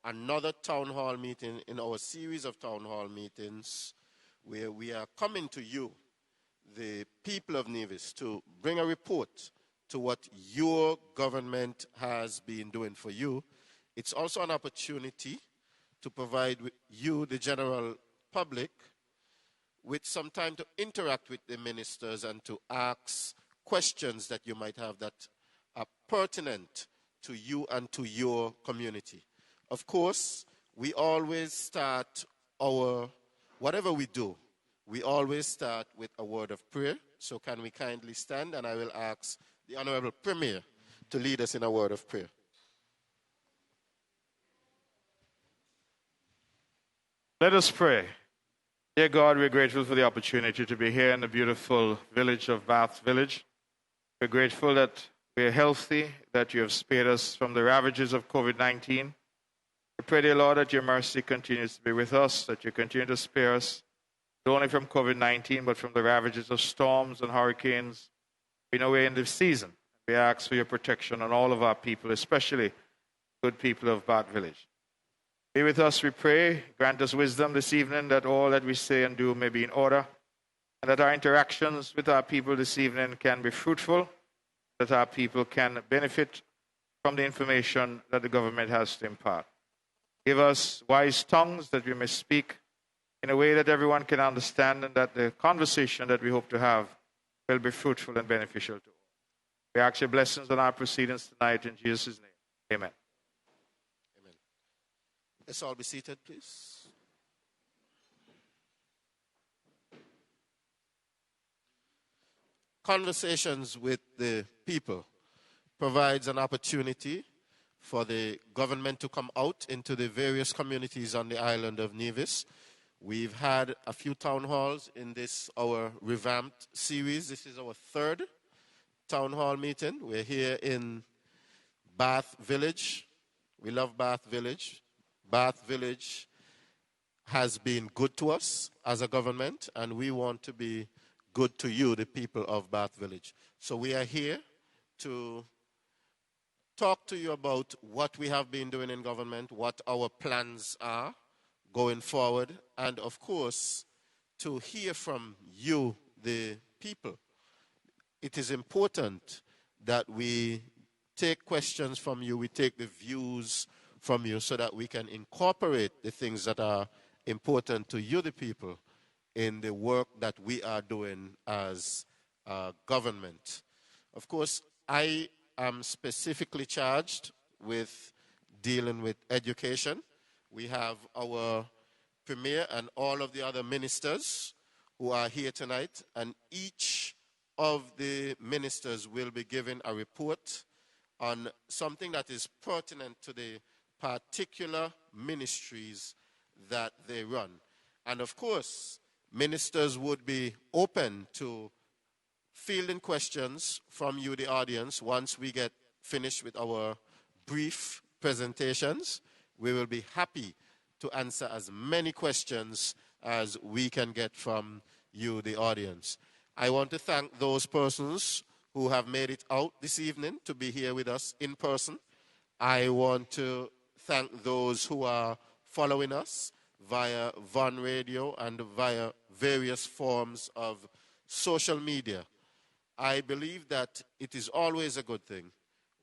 another town hall meeting in our series of town hall meetings where we are coming to you, the people of Nevis, to bring a report to what your government has been doing for you. It's also an opportunity to provide you, the general public, with some time to interact with the ministers and to ask questions that you might have that are pertinent to you and to your community. Of course, we always start whatever we do, we always start with a word of prayer. So can we kindly stand, and I will ask the Honorable Premier to lead us in a word of prayer. Let us pray. Dear God, we're grateful for the opportunity to be here in the beautiful village of Bath Village. We're grateful that we're healthy, that you have spared us from the ravages of COVID-19. We pray, dear Lord, that your mercy continues to be with us, that you continue to spare us, not only from COVID-19, but from the ravages of storms and hurricanes. We know we're in this season. We ask for your protection on all of our people, especially good people of Bath Village. Be with us, we pray. Grant us wisdom this evening, that all that we say and do may be in order, and that our interactions with our people this evening can be fruitful, that our people can benefit from the information that the government has to impart. Give us wise tongues that we may speak in a way that everyone can understand, and that the conversation that we hope to have will be fruitful and beneficial to all. We ask your blessings on our proceedings tonight in Jesus' name. Amen. Amen. Let's all be seated, please. Conversations with the people provides an opportunity for the government to come out into the various communities on the island of Nevis. We've had a few town halls in this, our revamped series. This is our third town hall meeting. We're here in Bath Village. We love Bath Village. Bath Village has been good to us as a government, and we want to be good to you, the people of Bath Village. So we are here to talk to you about what we have been doing in government, what our plans are going forward, and of course, to hear from you, the people. It is important that we take questions from you, we take the views from you, so that we can incorporate the things that are important to you, the people, in the work that we are doing as government. Of course, I am specifically charged with dealing with education. We have our Premier and all of the other ministers who are here tonight, and each of the ministers will be given a report on something that is pertinent to the particular ministries that they run. And of course, ministers would be open to fielding questions from you, the audience. Once we get finished with our brief presentations, we will be happy to answer as many questions as we can get from you, the audience. I want to thank those persons who have made it out this evening to be here with us in person. I want to thank those who are following us via Von Radio and via various forms of social media. I believe that it is always a good thing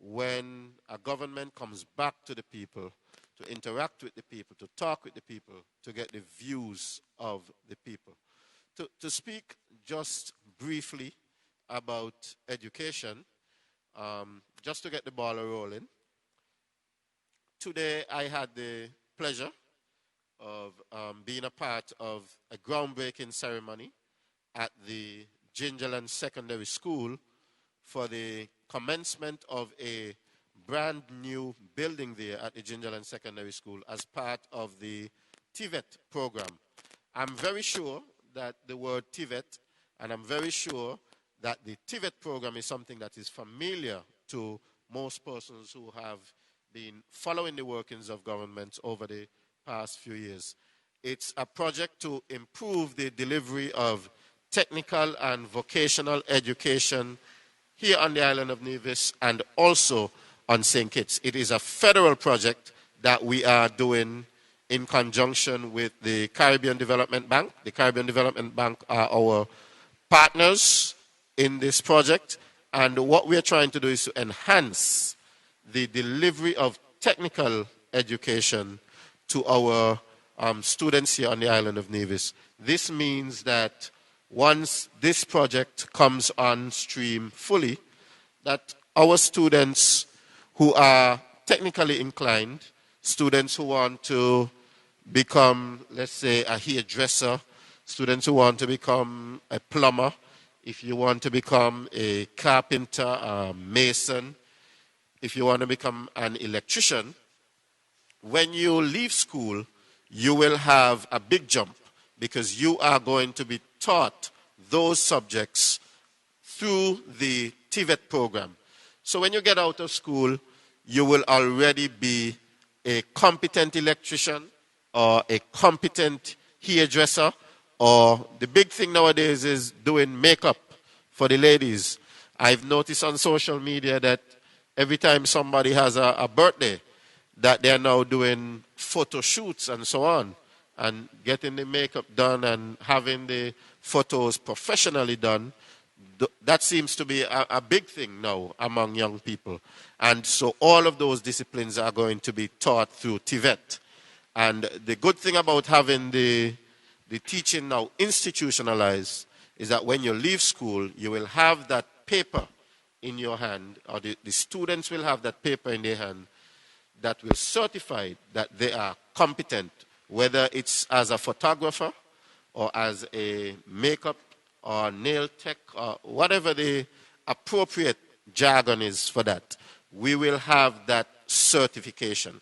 when a government comes back to the people, to interact with the people, to talk with the people, to get the views of the people. To speak just briefly about education, just to get the ball rolling. Today I had the pleasure of being a part of a groundbreaking ceremony at the Gingerland Secondary School for the commencement of a brand new building there at the Gingerland Secondary School as part of the TVET program. I'm very sure that the word TVET, and I'm very sure that the TVET program is something that is familiar to most persons who have been following the workings of government over the past few years. It's a project to improve the delivery of technical and vocational education here on the island of Nevis and also on St. Kitts. It is a federal project that we are doing in conjunction with the Caribbean Development Bank. The Caribbean Development Bank are our partners in this project, and what we are trying to do is to enhance the delivery of technical education to our students here on the island of Nevis. This means that once this project comes on stream fully, that our students who are technically inclined, students who want to become, let's say, a hairdresser, students who want to become a plumber, if you want to become a carpenter, a mason, if you want to become an electrician, when you leave school, you will have a big jump because you are going to be taught those subjects through the TVET program. So when you get out of school, you will already be a competent electrician or a competent hairdresser, or the big thing nowadays is doing makeup for the ladies. I've noticed on social media that every time somebody has a birthday, that they're now doing photo shoots and so on, and getting the makeup done and having the photos professionally done. That seems to be a big thing now among young people. And so all of those disciplines are going to be taught through TVET. And the good thing about having the teaching now institutionalized is that when you leave school, you will have that paper in your hand, or the students will have that paper in their hand that will certify that they are competent, whether it's as a photographer or as a makeup or nail tech or whatever the appropriate jargon is for that. We will have that certification.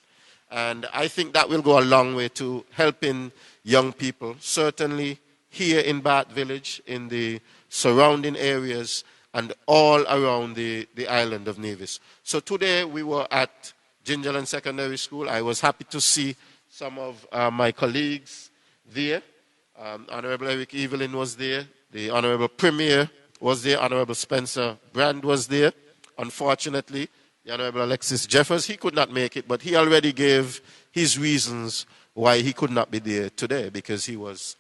And I think that will go a long way to helping young people, certainly here in Bath Village, in the surrounding areas, and all around the island of Nevis. So today we were at Gingerland Secondary School. I was happy to see some of my colleagues there. Honorable Eric Evelyn was there. The Honorable Premier was there. Honorable Spencer Brand was there. Unfortunately, the Honorable Alexis Jeffers, he could not make it, but he already gave his reasons why he could not be there today, because he was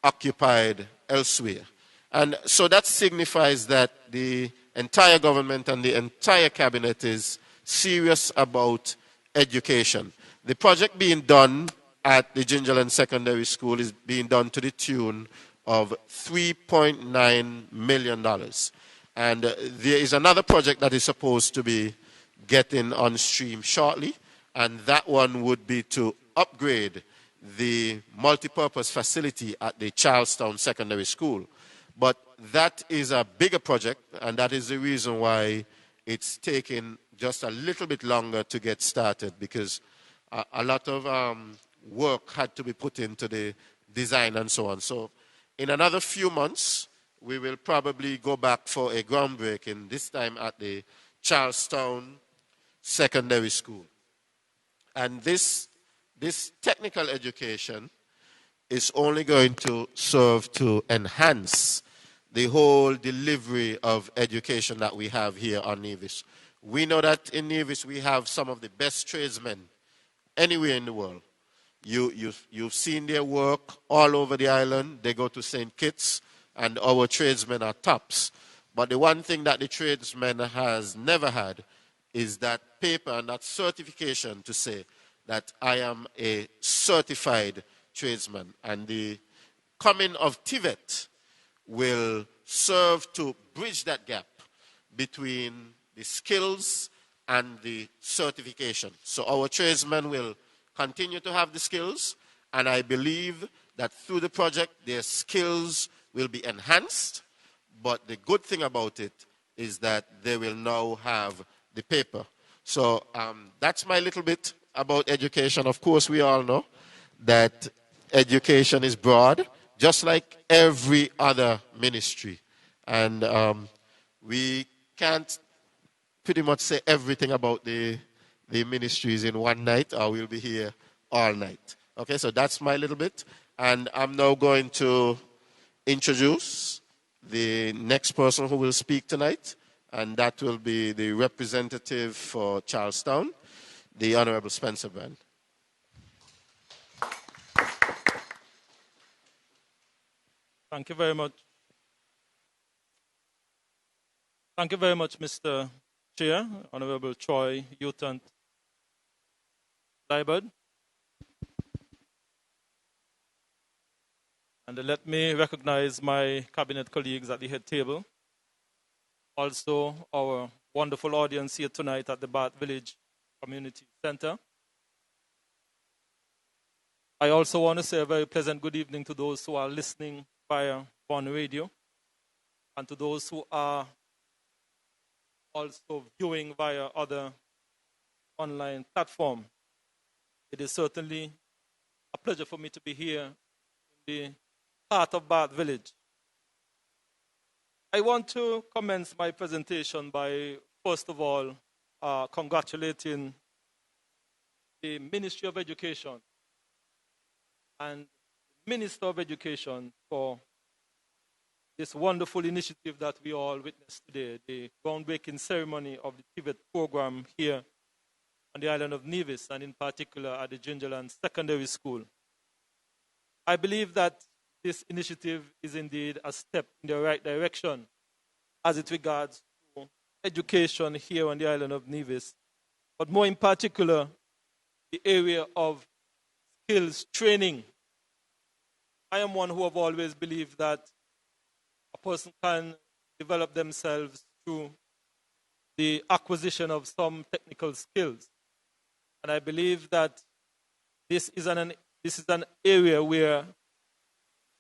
occupied elsewhere. And so that signifies that the entire government and the entire cabinet is serious about education. The project being done at the Gingerland Secondary School is being done to the tune of $3.9 million. And there is another project that is supposed to be getting on stream shortly, and that one would be to upgrade the multipurpose facility at the Charlestown Secondary School. But that is a bigger project, and that is the reason why it's taking just a little bit longer to get started, because a lot of work had to be put into the design and so on. So in another few months, we will probably go back for a groundbreaking, this time at the Charlestown Secondary School. And this technical education is only going to serve to enhance the whole delivery of education that we have here on Nevis. We know that in Nevis we have some of the best tradesmen anywhere in the world. You've seen their work all over the island. They go to St. Kitts, and our tradesmen are tops. But the one thing that the tradesman has never had is that paper and that certification to say that I am a certified tradesman. And the coming of TVET will serve to bridge that gap between the skills and the certification. So our tradesmen will continue to have the skills, and I believe that through the project their skills will be enhanced. But the good thing about it is that they will now have the paper. So that's my little bit about education. Of course, we all know that education is broad, just like every other ministry. And we can't pretty much say everything about the ministries in one night, or we'll be here all night. Okay, so that's my little bit. And I'm now going to introduce the next person who will speak tonight, and that will be the representative for Charlestown, the Honorable Spencer Brand. Thank you very much. Thank you very much, Mr. Chair, Honorable Troy Utant Liebert. And let me recognize my cabinet colleagues at the head table. Also, our wonderful audience here tonight at the Bath Village Community Center. I also want to say a very pleasant good evening to those who are listening via Bond Radio and to those who are also viewing via other online platforms. It is certainly a pleasure for me to be here in the heart of Bath Village. I want to commence my presentation by, first of all, congratulating the Ministry of Education and the Minister of Education for this wonderful initiative that we all witnessed today, the groundbreaking ceremony of the TVET program here on the island of Nevis, and in particular at the Gingerland Secondary School. I believe that this initiative is indeed a step in the right direction as it regards to education here on the island of Nevis, but more in particular, the area of skills training. I am one who have always believed that a person can develop themselves through the acquisition of some technical skills. And I believe that this is an area where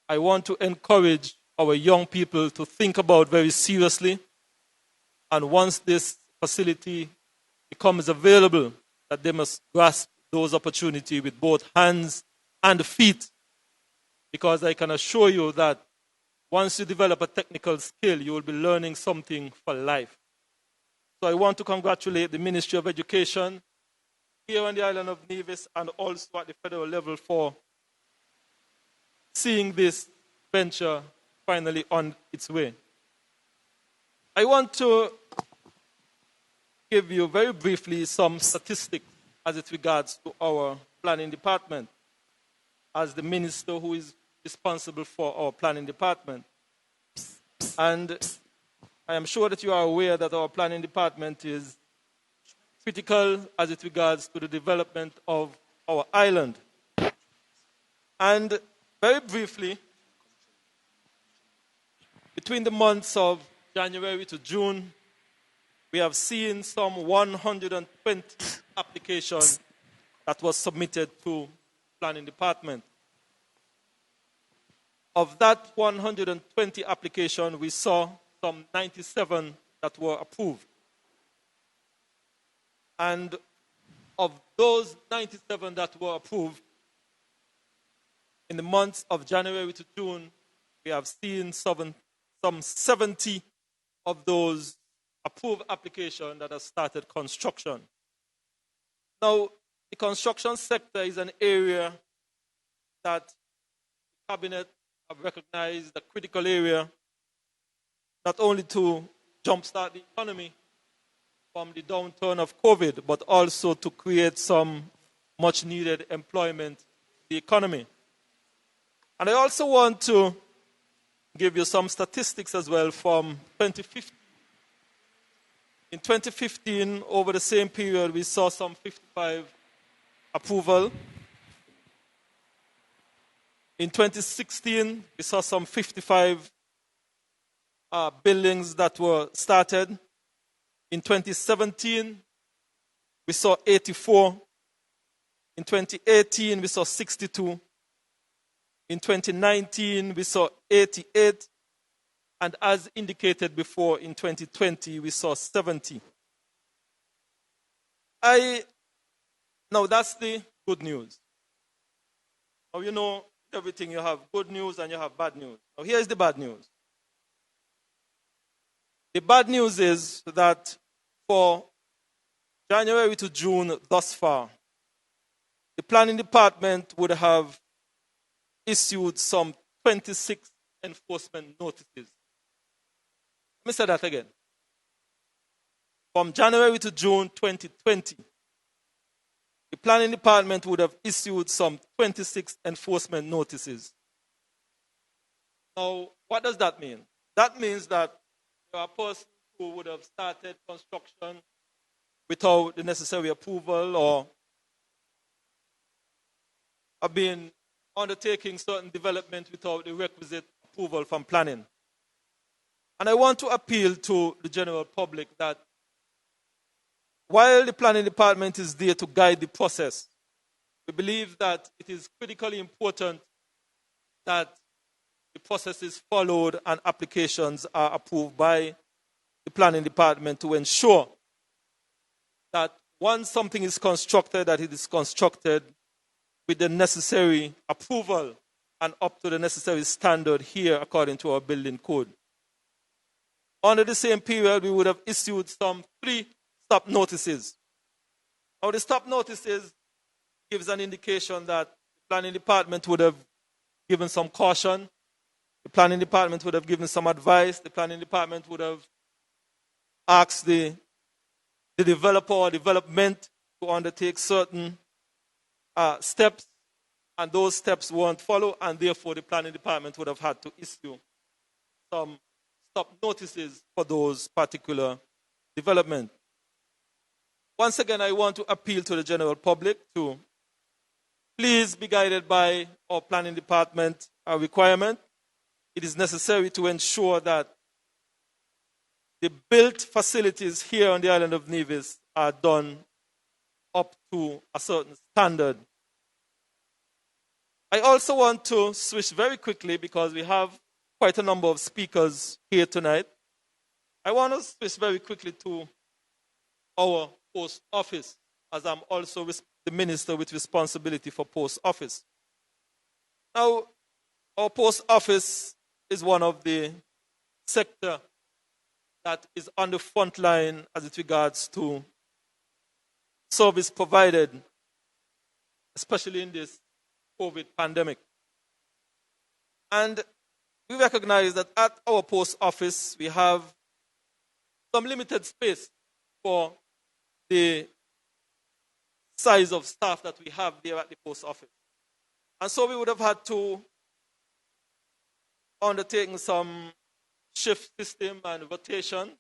I want to encourage our young people to think about very seriously. And once this facility becomes available, that they must grasp those opportunities with both hands and feet. Because I can assure you that once you develop a technical skill, you will be learning something for life. So I want to congratulate the Ministry of Education here on the island of Nevis and also at the federal level for seeing this venture finally on its way. I want to give you very briefly some statistics as it regards to our planning department, as the minister who is responsible for our planning department. And I am sure that you are aware that our planning department is critical as it regards to the development of our island. And very briefly, between the months of January to June, we have seen some 120 applications that was submitted to planning department. Of that 120 applications, we saw some 97 that were approved. And of those 97 that were approved, in the months of January to June, we have seen some 70 of those approved applications that have started construction. Now, the construction sector is an area that the Cabinet have recognized a critical area, not only to jumpstart the economy from the downturn of COVID, but also to create some much-needed employment in the economy. And I also want to give you some statistics as well from 2015. In 2015, over the same period, we saw some 55 approval. In 2016, we saw some 55 buildings that were started. In 2017, we saw 84. In 2018, we saw 62. In 2019, we saw 88. And as indicated before, in 2020, we saw 70. Now, that's the good news. Now, you know, everything, you have good news and you have bad news. Now, here's the bad news. The bad news is that for January to June thus far, the planning department would have issued some 26 enforcement notices. Let me say that again. From January to June 2020, the planning department would have issued some 26 enforcement notices. Now, what does that mean? That means that there are persons who would have started construction without the necessary approval or have been undertaking certain development without the requisite approval from planning. And I want to appeal to the general public that while the planning department is there to guide the process, we believe that it is critically important that the process is followed and applications are approved by the planning department to ensure that once something is constructed, that it is constructed with the necessary approval and up to the necessary standard here according to our building code. Under the same period, we would have issued some 3 stop notices. Now, the stop notices gives an indication that the planning department would have given some caution, the planning department would have given some advice, the planning department would have asked the developer or development to undertake certain steps, and those steps weren't followed, and therefore the planning department would have had to issue some stop notices for those particular developments. Once again, I want to appeal to the general public to please be guided by our planning department requirement. It is necessary to ensure that the built facilities here on the island of Nevis are done up to a certain standard. I also want to switch very quickly because we have quite a number of speakers here tonight. I want to switch very quickly to our post office, as I'm also the minister with responsibility for post office. Now, our post office is one of the sector that is on the front line as it regards to service provided, especially in this COVID pandemic. And we recognize that at our post office, we have some limited space for the size of staff that we have there at the post office. And so we would have had to undertake some shift system and rotation,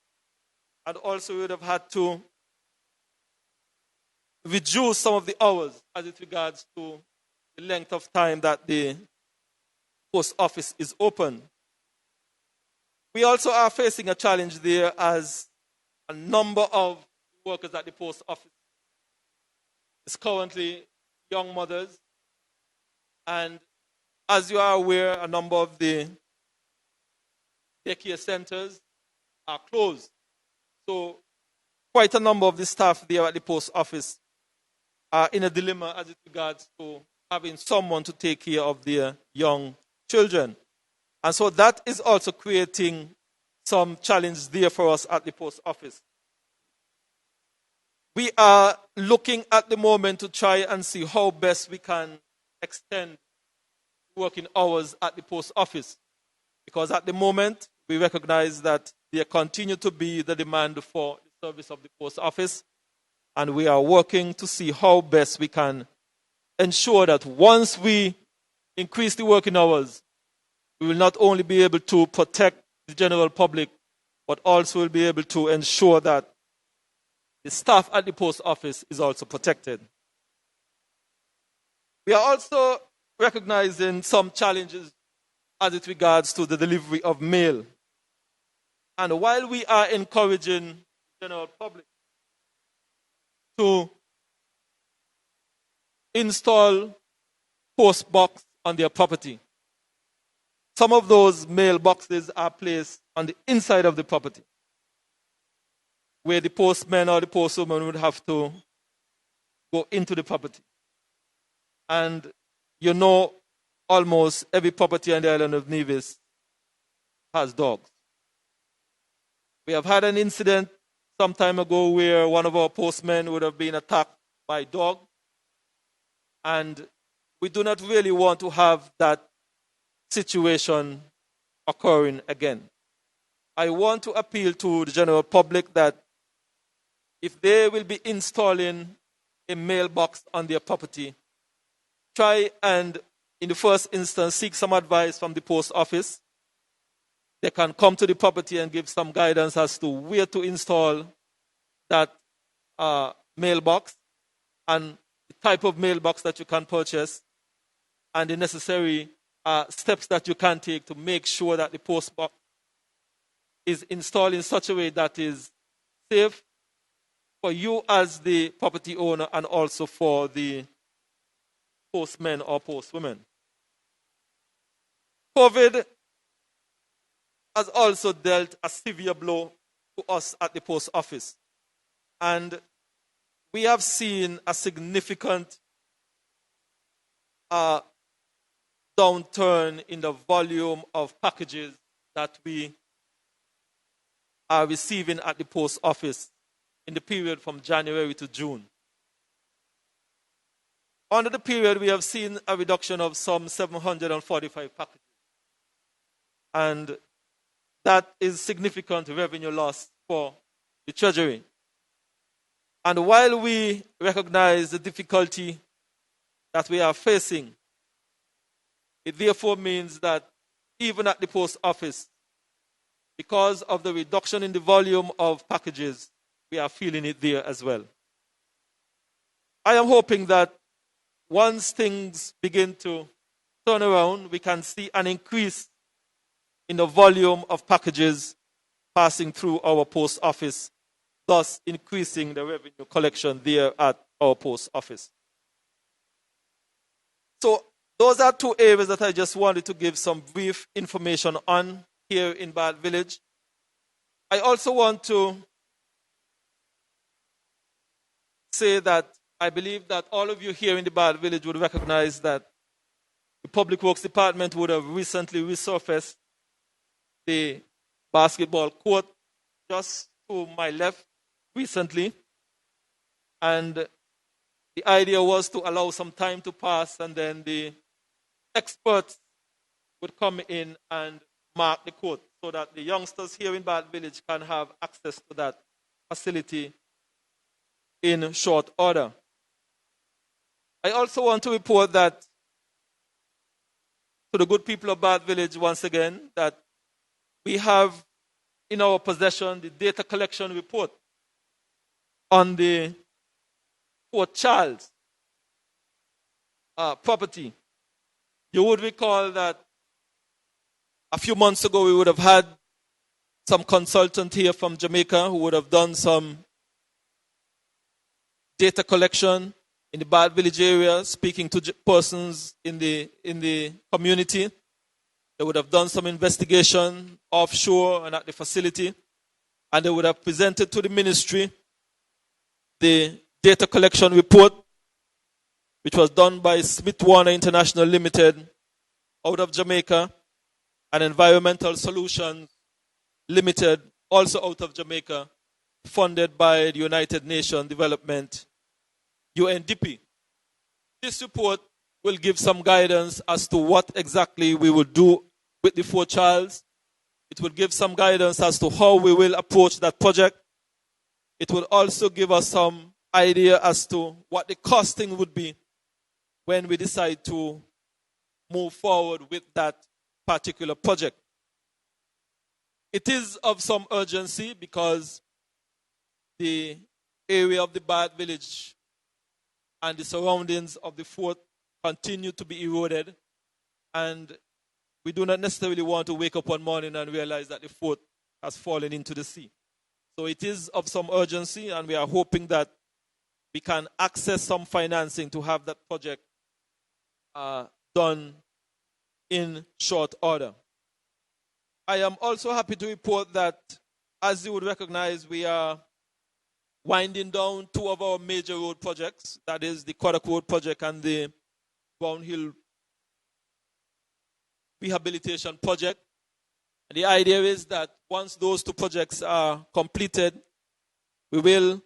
and also we would have had to reduce some of the hours as it regards to the length of time that the post office is open. We also are facing a challenge there as a number of workers at the post office is currently young mothers, and as you are aware, a number of the daycare centers are closed. So quite a number of the staff there at the post office are in a dilemma as it regards to having someone to take care of their young children. And so that is also creating some challenge there for us at the post office. We are looking at the moment to try and see how best we can extend working hours at the post office. Because at the moment, we recognize that there continue to be the demand for the service of the post office. And we are working to see how best we can ensure that once we increase the working hours, we will not only be able to protect the general public, but also will be able to ensure that the staff at the post office is also protected. We are also recognizing some challenges as it regards to the delivery of mail. And while we are encouraging the general public to install post box on their property, some of those mail boxes are placed on the inside of the property, where the postman or the postwoman would have to go into the property. And you know, almost every property on the island of Nevis has dogs. We have had an incident some time ago where one of our postmen would have been attacked by a dog. And we do not really want to have that situation occurring again. I want to appeal to the general public that if they will be installing a mailbox on their property, try and, in the first instance, seek some advice from the post office they can come to the property and give some guidance as to where to install that mailbox and the type of mailbox that you can purchase and the necessary steps that you can take to make sure that the post box is installed in such a way that is safe for you as the property owner and also for the postmen or postwomen. COVID has also dealt a severe blow to us at the post office. And we have seen a significant downturn in the volume of packages that we are receiving at the post office in the period from January to June. Under the period, we have seen a reduction of some 745 packages. And that is significant revenue loss for the Treasury. And while we recognize the difficulty that we are facing, it therefore means that even at the post office, because of the reduction in the volume of packages, we are feeling it there as well. I am hoping that once things begin to turn around, we can see an increase in the volume of packages passing through our post office, thus increasing the revenue collection there at our post office. So those are two areas that I just wanted to give some brief information on here in Bad Village. I also want to say that I believe that all of you here in the Bad Village would recognize that the Public Works Department would have recently resurfaced the basketball court just to my left recently. And the idea was to allow some time to pass and then the experts would come in and mark the court so that the youngsters here in Bad Village can have access to that facility in short order. I also want to report that to the good people of Bad Village once again that we have in our possession the data collection report on the Fort Charles property. You would recall that a few months ago we would have had some consultant here from Jamaica who would have done some data collection in the Bad Village area, speaking to persons in the community. They would have done some investigation offshore and at the facility, and they would have presented to the ministry the data collection report, which was done by Smith Warner International Limited out of Jamaica, and Environmental Solutions Limited, also out of Jamaica, funded by the United Nations Development, UNDP. This report will give some guidance as to what exactly we will do with the Fort Charles. It will give some guidance as to how we will approach that project. It will also give us some idea as to what the costing would be when we decide to move forward with that particular project. It is of some urgency because the area of the Bad Village and the surroundings of the fort continue to be eroded, and we do not necessarily want to wake up one morning and realize that the fort has fallen into the sea. So it is of some urgency, and we are hoping that we can access some financing to have that project done in short order. I am also happy to report that, as you would recognize, we are winding down two of our major road projects, that is the Kodak Road project and the Brown Hill Rehabilitation project. And the idea is that once those two projects are completed, we will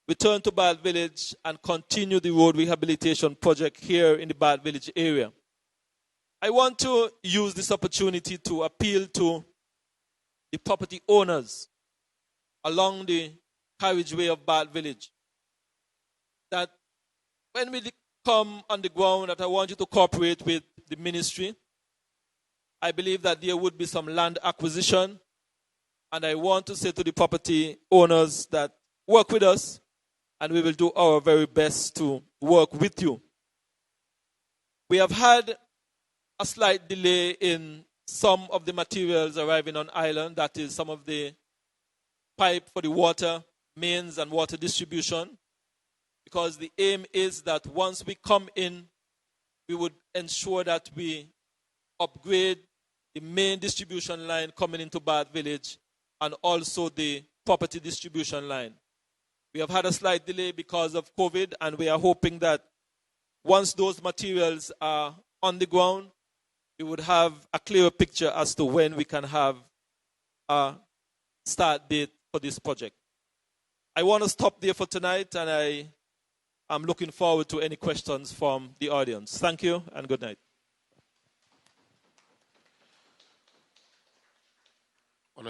return to Bad Village and continue the road rehabilitation project here in the Bad Village area. I want to use this opportunity to appeal to the property owners along the carriageway of Bad Village that when we come on the ground, that I want you to cooperate with the ministry. I believe that there would be some land acquisition. And I want to say to the property owners that work with us, and we will do our very best to work with you. We have had a slight delay in some of the materials arriving on island, that is some of the pipe for the water, mains and water distribution, because the aim is that once we come in, we would ensure that we upgrade the main distribution line coming into Bath Village and also the property distribution line. We have had a slight delay because of COVID, and we are hoping that once those materials are on the ground, we would have a clearer picture as to when we can have a start date for this project. I want to stop there for tonight, and I am looking forward to any questions from the audience. Thank you and good night. I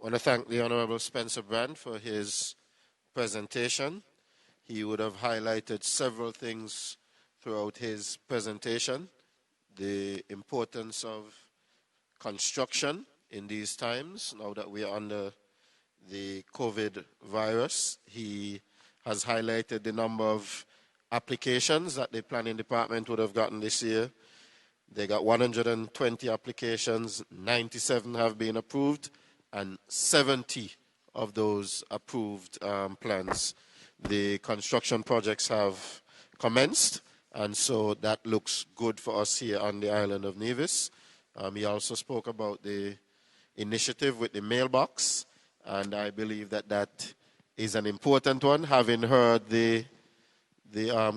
want to thank the Honorable Spencer Brand for his presentation. He would have highlighted several things throughout his presentation. The importance of construction in these times, now that we are under the COVID virus. He has highlighted the number of applications that the planning department would have gotten this year. They got 120 applications, 97 have been approved, and 70 of those approved plans, the construction projects have commenced, and so that looks good for us here on the island of Nevis. He also spoke about the initiative with the mailbox, and I believe that that is an important one, having heard the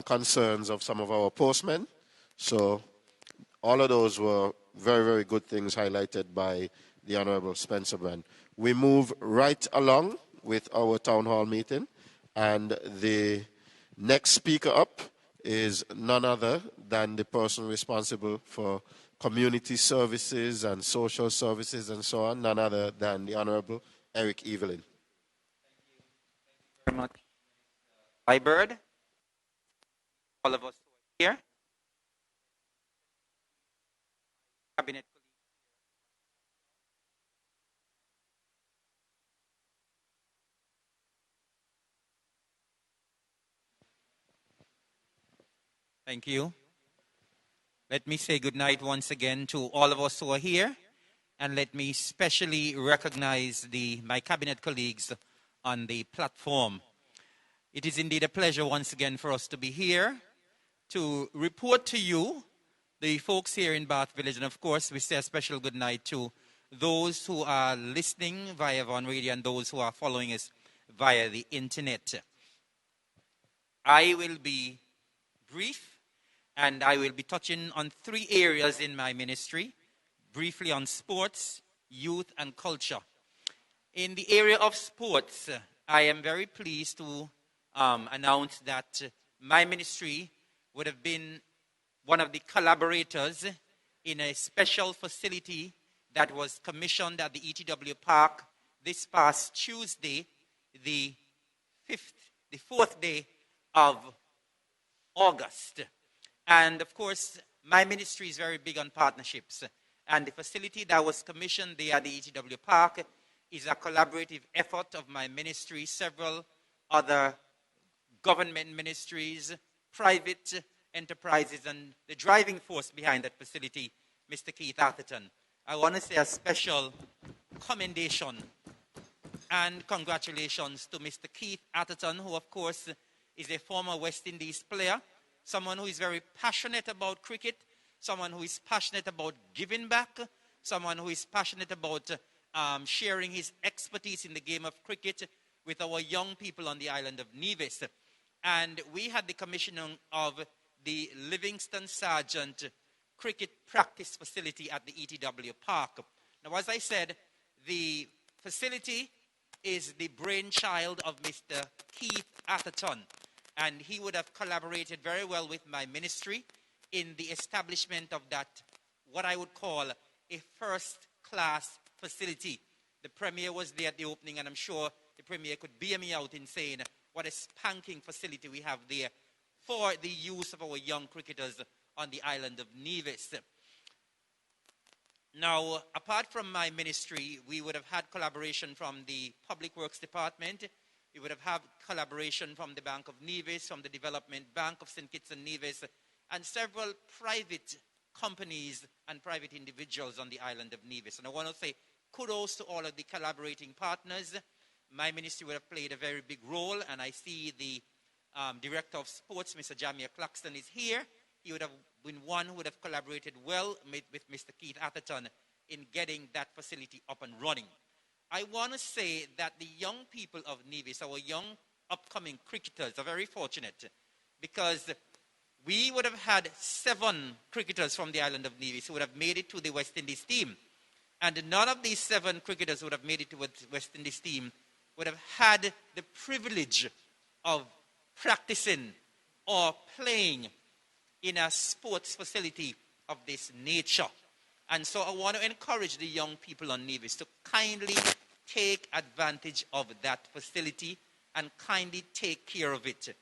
concerns of some of our postmen. So all of those were very, very good things highlighted by the Honorable Spencer Brand. We move right along with our town hall meeting, and the next speaker up is none other than the person responsible for community services and social services and so on, none other than the Honorable Eric Evelyn. Thank you very much. Hi, Bird. All of us here. Cabinet. Thank you. Let me say good night once again to all of us who are here, and let me specially recognize my cabinet colleagues on the platform. It is indeed a pleasure once again for us to be here to report to you, the folks here in Bath Village, and of course we say a special good night to those who are listening via Von Radio and those who are following us via the internet. I will be brief, and I will be touching on 3 areas in my ministry, briefly on sports, youth, and culture. In the area of sports, I am very pleased to announce that my ministry would have been one of the collaborators in a special facility that was commissioned at the ETW Park this past Tuesday, the 4th day of August. And of course, my ministry is very big on partnerships. And the facility that was commissioned there at the ETW Park is a collaborative effort of my ministry, several other government ministries, private enterprises, and the driving force behind that facility, Mr. Keith Atherton. I want to say a special commendation and congratulations to Mr. Keith Atherton, who of course is a former West Indies player, someone who is very passionate about cricket, someone who is passionate about giving back, someone who is passionate about sharing his expertise in the game of cricket with our young people on the island of Nevis. And we had the commissioning of the Livingston Sargent cricket practice facility at the ETW Park. Now, as I said, the facility is the brainchild of Mr. Keith Atherton, and he would have collaborated very well with my ministry in the establishment of that, what I would call a first-class facility. The Premier was there at the opening, and I'm sure the Premier could bear me out in saying what a spanking facility we have there for the use of our young cricketers on the island of Nevis. Now, apart from my ministry, we would have had collaboration from the Public Works Department. We would have had collaboration from the Bank of Nevis, from the Development Bank of St. Kitts and Nevis, and several private companies and private individuals on the island of Nevis. And I want to say kudos to all of the collaborating partners. My ministry would have played a very big role, and I see the Director of Sports, Mr. Jamia Claxton, is here. He would have been one who would have collaborated well with Mr. Keith Atherton in getting that facility up and running. I want to say that the young people of Nevis, our young upcoming cricketers, are very fortunate because we would have had 7 cricketers from the island of Nevis who would have made it to the West Indies team. And none of these 7 cricketers who would have made it to the West Indies team would have had the privilege of practicing or playing in a sports facility of this nature. And so I want to encourage the young people on Nevis to kindly take advantage of that facility and kindly take care of it.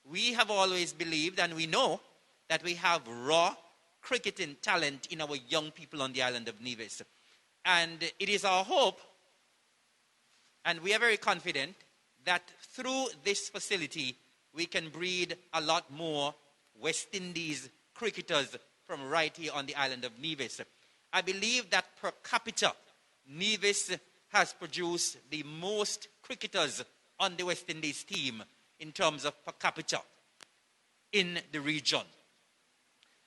We have always believed, and we know, that we have raw cricketing talent in our young people on the island of Nevis. And it is our hope, and we are very confident, that through this facility, we can breed a lot more West Indies cricketers from right here on the island of Nevis. I believe that per capita, Nevis has produced the most cricketers on the West Indies team in terms of per capita in the region.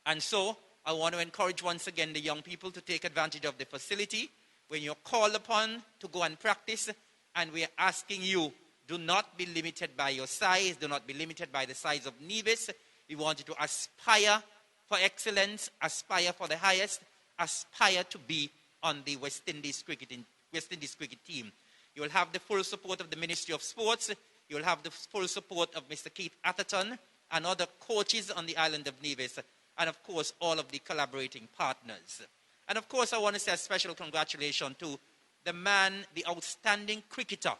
And so I want to encourage once again the young people to take advantage of the facility when you're called upon to go and practice. And we are asking you, do not be limited by your size. Do not be limited by the size of Nevis. We want you to aspire for excellence, aspire for the highest, aspire to be on the West Indies cricket team. You will have the full support of the Ministry of Sports. You will have the full support of Mr. Keith Atherton and other coaches on the island of Nevis, and of course all of the collaborating partners. And of course I want to say a special congratulations to the man, the outstanding cricketer,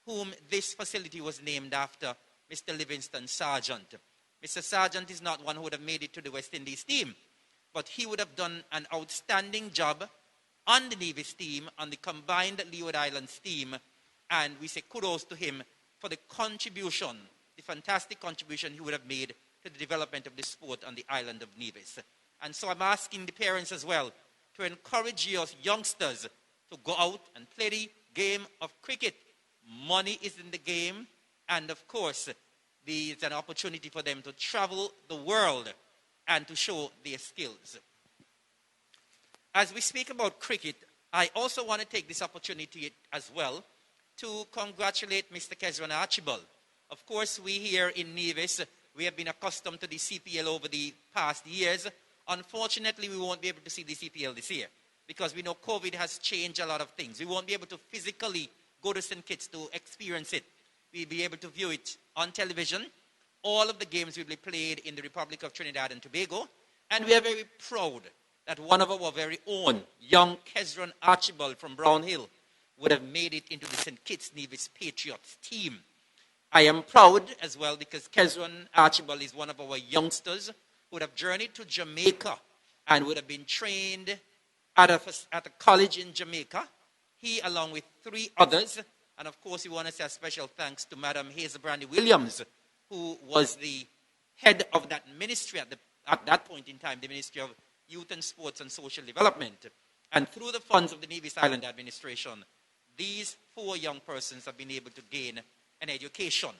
whom this facility was named after, Mr. Livingston Sargent. Mr. Sargent is not one who would have made it to the West Indies team, but he would have done an outstanding job on the Nevis team, on the combined Leeward Islands team, and we say kudos to him for the contribution, the fantastic contribution he would have made to the development of the sport on the island of Nevis. And so I'm asking the parents as well to encourage your youngsters to go out and play the game of cricket. Money is in the game, and of course, there's an opportunity for them to travel the world and to show their skills. As we speak about cricket, I also want to take this opportunity as well to congratulate Mr. Kezran Archibald. Of course, we here in Nevis, we have been accustomed to the CPL over the past years. Unfortunately, we won't be able to see the CPL this year because we know COVID has changed a lot of things. We won't be able to physically go to St. Kitts to experience it. We'll be able to view it on television. All of the games will be played in the Republic of Trinidad and Tobago. And we are very proud that one of our very own, young Kezran Archibald from Brown Hill, would have made it into the St. Kitts Nevis Patriots team. I am proud as well because Kezran Archibald is one of our youngsters who would have journeyed to Jamaica and would have been trained at a college in Jamaica. He, along with 3 others, and of course we want to say a special thanks to Madam Hazel Brandy Williams, who was the head of that ministry at that point in time, the Ministry of Youth and Sports and Social Development. And through the funds of the Nevis Island Administration, these 4 young persons have been able to gain an education.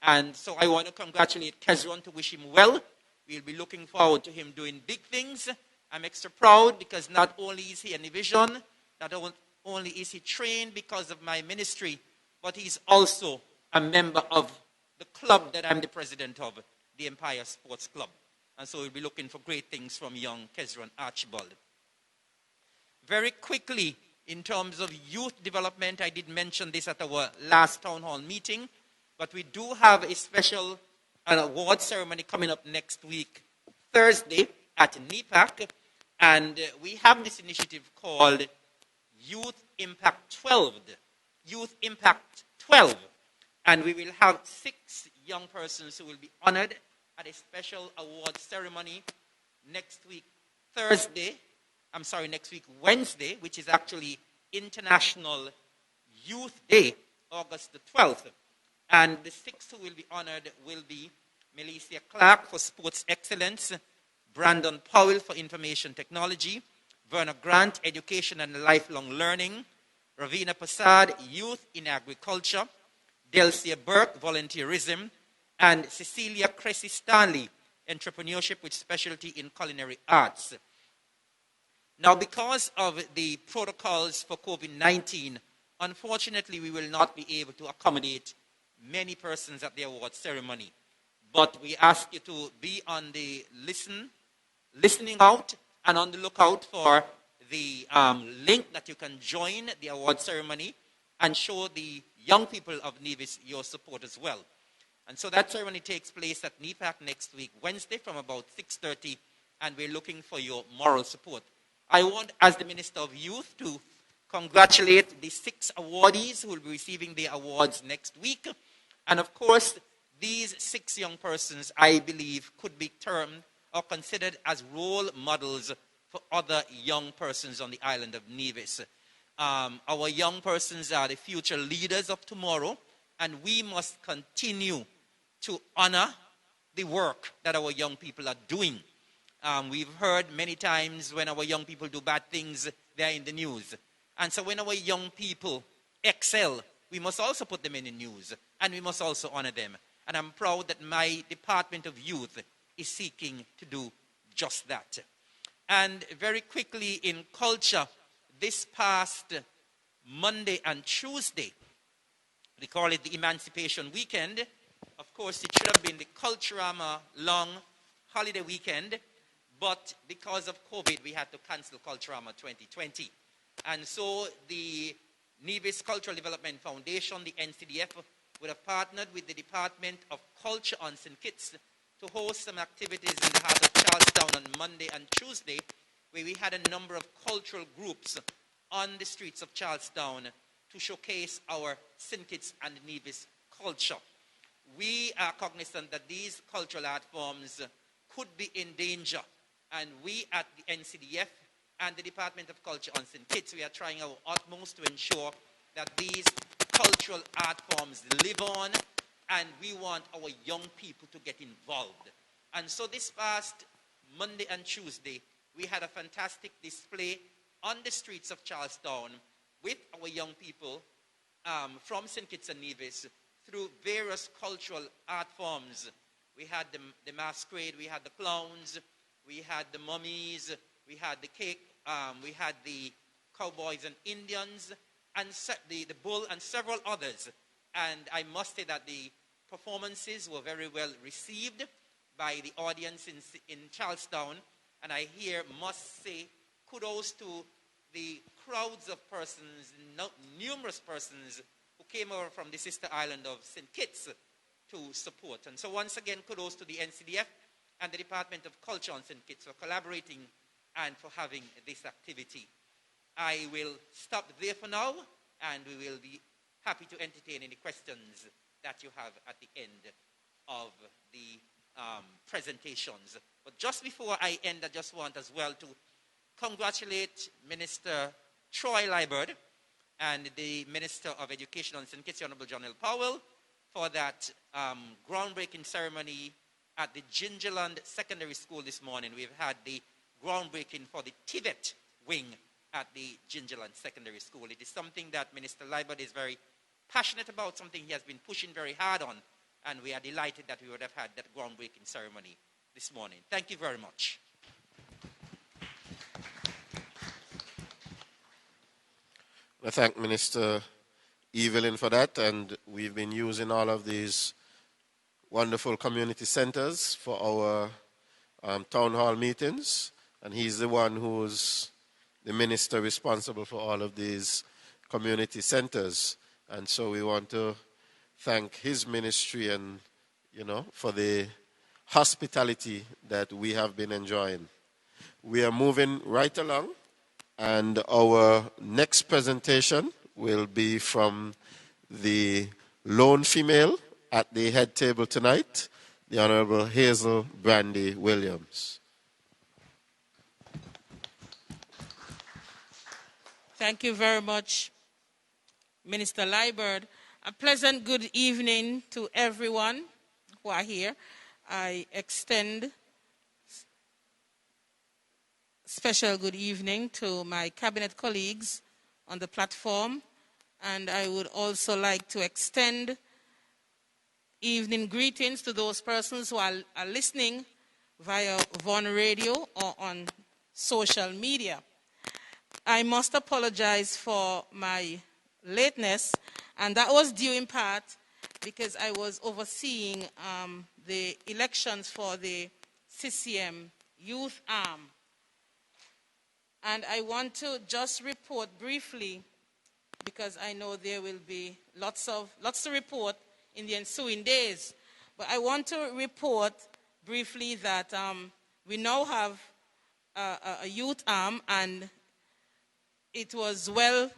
And so I want to congratulate Kezran, to wish him well. We'll be looking forward to him doing big things. I'm extra proud because not only is he a Nevisian, not only is he trained because of my ministry, but he's also a member of the club that I'm the president of, the Empire Sports Club. And so we'll be looking for great things from young Kezran Archibald. Very quickly, in terms of youth development, I did mention this at our last town hall meeting, but we do have a special award ceremony coming up next week, Thursday, at NIPAC. And we have this initiative called Youth Impact 12. Youth Impact 12. And we will have 6 young persons who will be honored at a special award ceremony next week, Thursday, next week, Wednesday, which is actually International Youth Day, August the 12th. And the 6th who will be honored will be Melissa Clark for Sports Excellence, Brandon Powell for Information Technology, Verna Grant, Education and Lifelong Learning, Ravina Prasad, Youth in Agriculture, Delcia Burke, Volunteerism, and Cecilia Cressy Stanley, Entrepreneurship with Specialty in Culinary Arts. Now, because of the protocols for COVID-19, unfortunately, we will not be able to accommodate many persons at the award ceremony. But we ask you to be on the listening out and on the lookout for the link that you can join the award ceremony and show the young people of Nevis your support as well. And so that ceremony takes place at NEPAC next week, Wednesday, from about 6:30, and we're looking for your moral support. I want, as the Minister of Youth, to congratulate the 6 awardees who will be receiving their awards next week. And of course, these 6 young persons, I believe, could be termed or considered as role models for other young persons on the island of Nevis. Our young persons are the future leaders of tomorrow, and we must continue to honor the work that our young people are doing. We've heard many times when our young people do bad things, they're in the news. And so when our young people excel, we must also put them in the news, and we must also honor them. And I'm proud that my Department of Youth is seeking to do just that. And very quickly in culture, this past Monday and Tuesday, we call it the Emancipation Weekend. Of course, it should have been the Culturama long holiday weekend, but because of COVID, we had to cancel Culturama 2020. And so the Nevis Cultural Development Foundation, the NCDF, would have partnered with the Department of Culture on St. Kitts to host some activities in the heart of Charlestown on Monday and Tuesday, where we had a number of cultural groups on the streets of Charlestown to showcase our St. Kitts and Nevis culture. We are cognizant that these cultural art forms could be in danger, and we at the NCDF and the Department of Culture on St. Kitts, we are trying our utmost to ensure that these cultural art forms live on, and we want our young people to get involved. And so this past Monday and Tuesday, we had a fantastic display on the streets of Charlestown with our young people from St. Kitts and Nevis through various cultural art forms. We had the masquerade, we had the clowns, we had the mummies, we had the cake, we had the cowboys and Indians, and the bull and several others. And I must say that the performances were very well received by the audience in Charlestown. And I here must say kudos to the crowds of persons, numerous persons who came over from the sister island of St. Kitts to support. And so once again, kudos to the NCDF and the Department of Culture on St. Kitts for collaborating and for having this activity. I will stop there for now, and we will be happy to entertain any questions that you have at the end of the presentations. But just before I end, I just want as well to congratulate Minister Troy Liburd and the Minister of Education on St. Kitts, Honorable John L. Powell, for that groundbreaking ceremony at the Gingerland Secondary School this morning. We've had the groundbreaking for the Tibet wing at the Gingerland Secondary School. It is something that Minister Liburd is very passionate about, something he has been pushing very hard on, and we are delighted that we would have had that groundbreaking ceremony this morning. Thank you very much. I thank Minister Evelyn for that, and we've been using all of these wonderful community centers for our town hall meetings, and he's the one who's the minister responsible for all of these community centers. And so we want to thank his ministry and, for the hospitality that we have been enjoying. We are moving right along, and our next presentation will be from the lone female at the head table tonight, the Honorable Hazel Brandy Williams. Thank you very much, Minister Liebert. A pleasant good evening to everyone who are here. I extend special good evening to my cabinet colleagues on the platform, and I would also like to extend evening greetings to those persons who are listening via Von Radio or on social media. I must apologize for my lateness, and that was due in part because I was overseeing the elections for the CCM Youth Arm. And I want to just report briefly, because I know there will be lots to report in the ensuing days. But I want to report briefly that we now have a youth arm, and it was well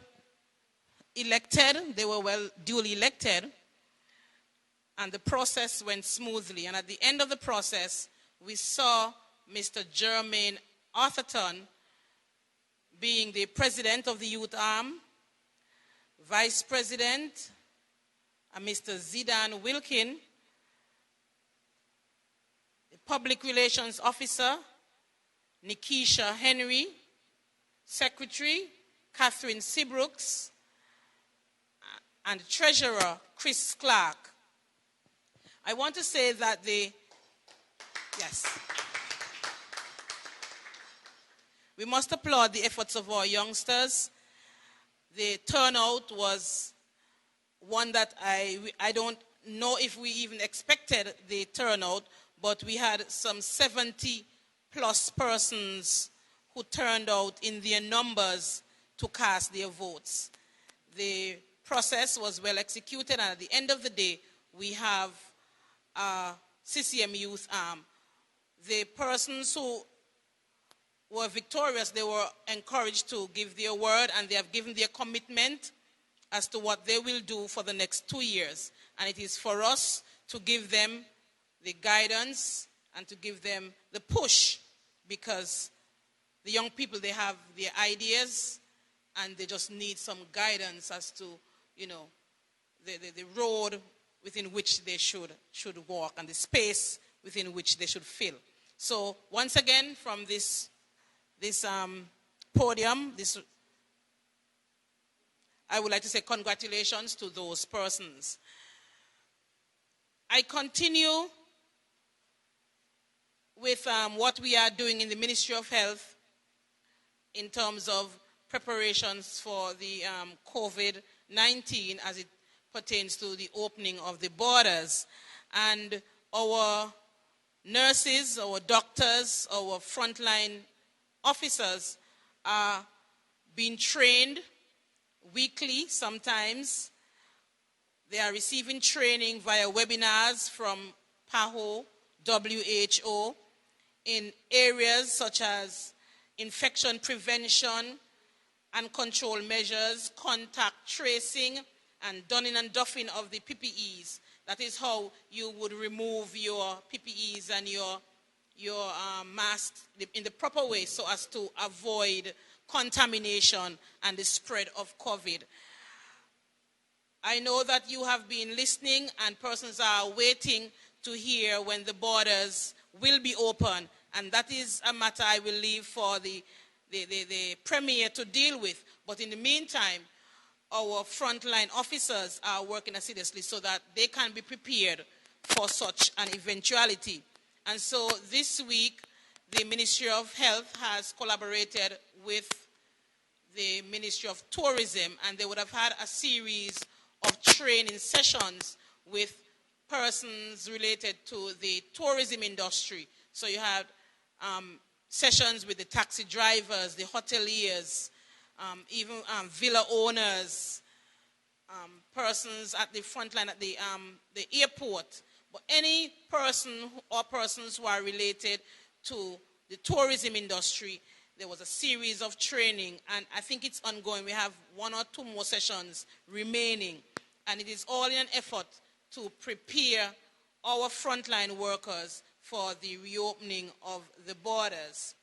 elected. They were well duly elected, and the process went smoothly. And at the end of the process, we saw Mr. Jermaine Arthurton being the president of the youth arm, vice president, Mr. Zidane Wilkin, the public relations officer, Nikisha Henry, secretary, Catherine Seabrooks, and treasurer, Chris Clark. I want to say that we must applaud the efforts of our youngsters. The turnout was one that I don't know if we even expected the turnout, but we had some 70 plus persons who turned out in their numbers to cast their votes. The process was well executed, and at the end of the day, we have CCM Youth Arm. The persons who were victorious, they were encouraged to give their word, and they have given their commitment as to what they will do for the next 2 years. And it is for us to give them the guidance and to give them the push, because the young people, they have their ideas and they just need some guidance as to, the road within which they should walk and the space within which they should fill. So once again, from this podium, I would like to say congratulations to those persons. I continue with what we are doing in the Ministry of Health in terms of preparations for the COVID-19 as it pertains to the opening of the borders. And our nurses, our doctors, our frontline officers are being trained weekly sometimes. They are receiving training via webinars from PAHO, WHO, in areas such as infection prevention and control measures, contact tracing, and donning and doffing of the PPEs. That is how you would remove your PPEs and your masks in the proper way so as to avoid contamination and the spread of COVID. I know that you have been listening and persons are waiting to hear when the borders will be open, and that is a matter I will leave for the Premier to deal with. But in the meantime, our frontline officers are working assiduously so that they can be prepared for such an eventuality. And so this week, the Ministry of Health has collaborated with the Ministry of Tourism, and they would have had a series of training sessions with persons related to the tourism industry. So you had sessions with the taxi drivers, the hoteliers, even villa owners, persons at the front line at the airport. But any person or persons who are related to the tourism industry, there was a series of training, and I think it's ongoing. We have 1 or 2 more sessions remaining, and it is all in an effort to prepare our frontline workers for the reopening of the borders.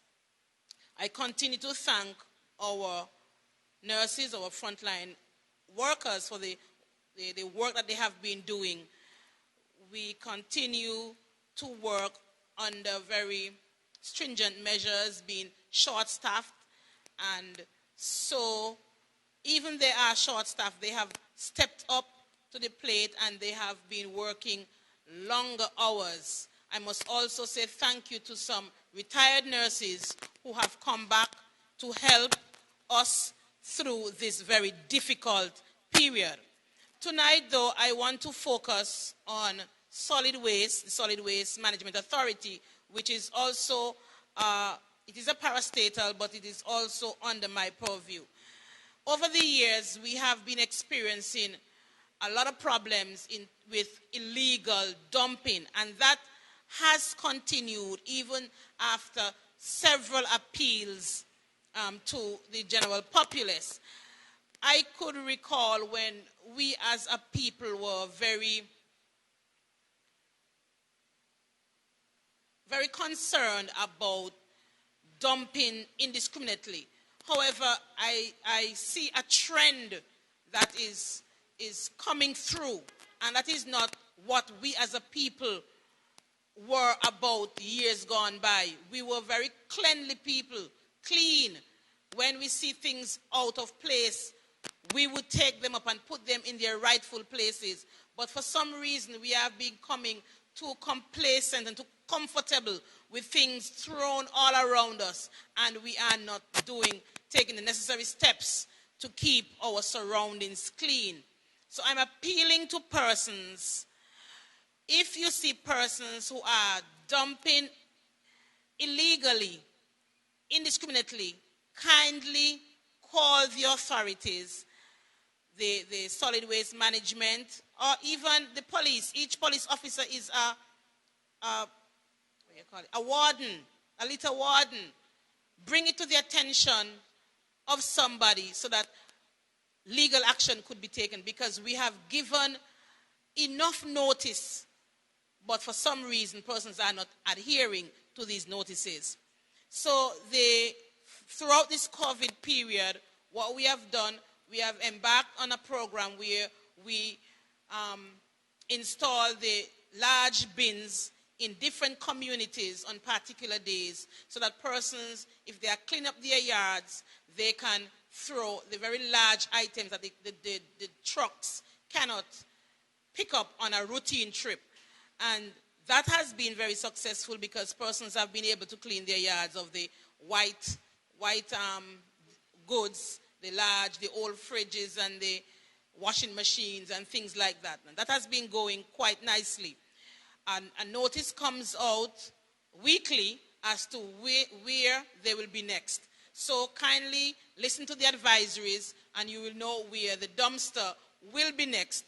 I continue to thank our nurses, our frontline workers for the work that they have been doing. We continue to work under very stringent measures, being short-staffed, and so even they are short-staffed, they have stepped up to the plate and they have been working longer hours. I must also say thank you to some retired nurses who have come back to help us through this very difficult period. Tonight, though, I want to focus on solid waste, the Solid Waste Management Authority, which is also, it is a parastatal, but it is also under my purview. Over the years, we have been experiencing a lot of problems with illegal dumping, and that has continued even after several appeals to the general populace. I could recall when we as a people were very, very concerned about dumping indiscriminately. However, I see a trend that is coming through, and that is not what we as a people were about years gone by. We were very cleanly people, clean. When we see things out of place, we would take them up and put them in their rightful places. But for some reason, we have been becoming too complacent and too comfortable with things thrown all around us, and we are not taking the necessary steps to keep our surroundings clean. So I'm appealing to persons. If you see persons who are dumping illegally, indiscriminately, kindly call the authorities, the solid waste management, or even the police. Each police officer is a warden, a little warden. Bring it to the attention of somebody so that legal action could be taken, because we have given enough notice, but for some reason persons are not adhering to these notices. So throughout this COVID period, what we have done, we have embarked on a program where we install the large bins in different communities on particular days, so that persons, if they are cleaning up their yards, they can throw the very large items that the trucks cannot pick up on a routine trip. And that has been very successful, because persons have been able to clean their yards of the white goods, the old fridges and the washing machines and things like that. And that has been going quite nicely. And a notice comes out weekly as to where they will be next. So kindly listen to the advisories and you will know where the dumpster will be next.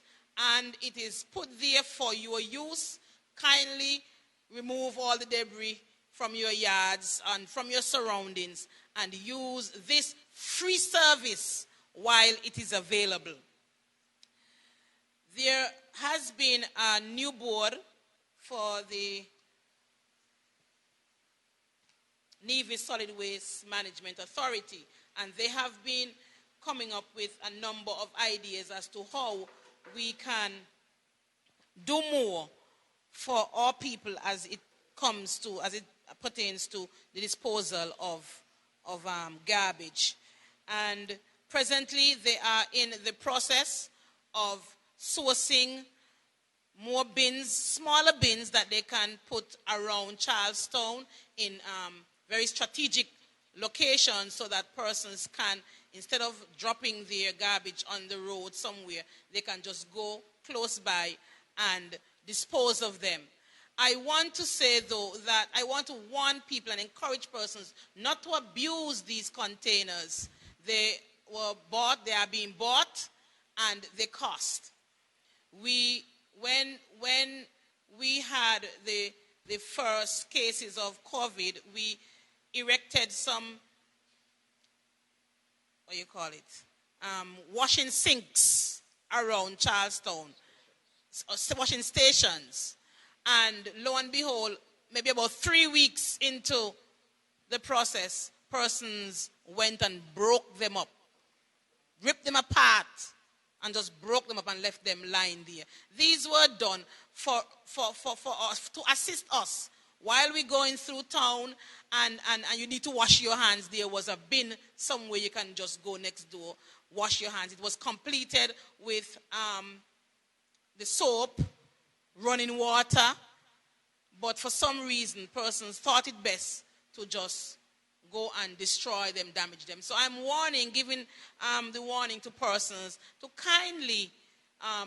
And it is put there for your use. Kindly remove all the debris from your yards and from your surroundings and use this free service while it is available. There has been a new board for the NIA Solid Waste Management Authority, and they have been coming up with a number of ideas as to how we can do more for our people as it pertains to the disposal of garbage. And presently they are in the process of sourcing more bins, smaller bins that they can put around Charlestown in very strategic locations, so that persons can, instead of dropping their garbage on the road somewhere, they can just go close by and dispose of them. I want to say, though, that I want to warn people and encourage persons not to abuse these containers. They are being bought, and they cost. When we had the first cases of COVID, we erected some, washing sinks around Charlestown, washing stations. And lo and behold, maybe about 3 weeks into the process, persons went and broke them up. ripped them apart and just broke them up and left them lying there. These were done for us, to assist us while we're going through town and you need to wash your hands. There was a bin somewhere you can just go next door, wash your hands. It was completed with the soap, running water, but for some reason, persons thought it best to just go and destroy them, damage them. So I'm giving the warning to persons to kindly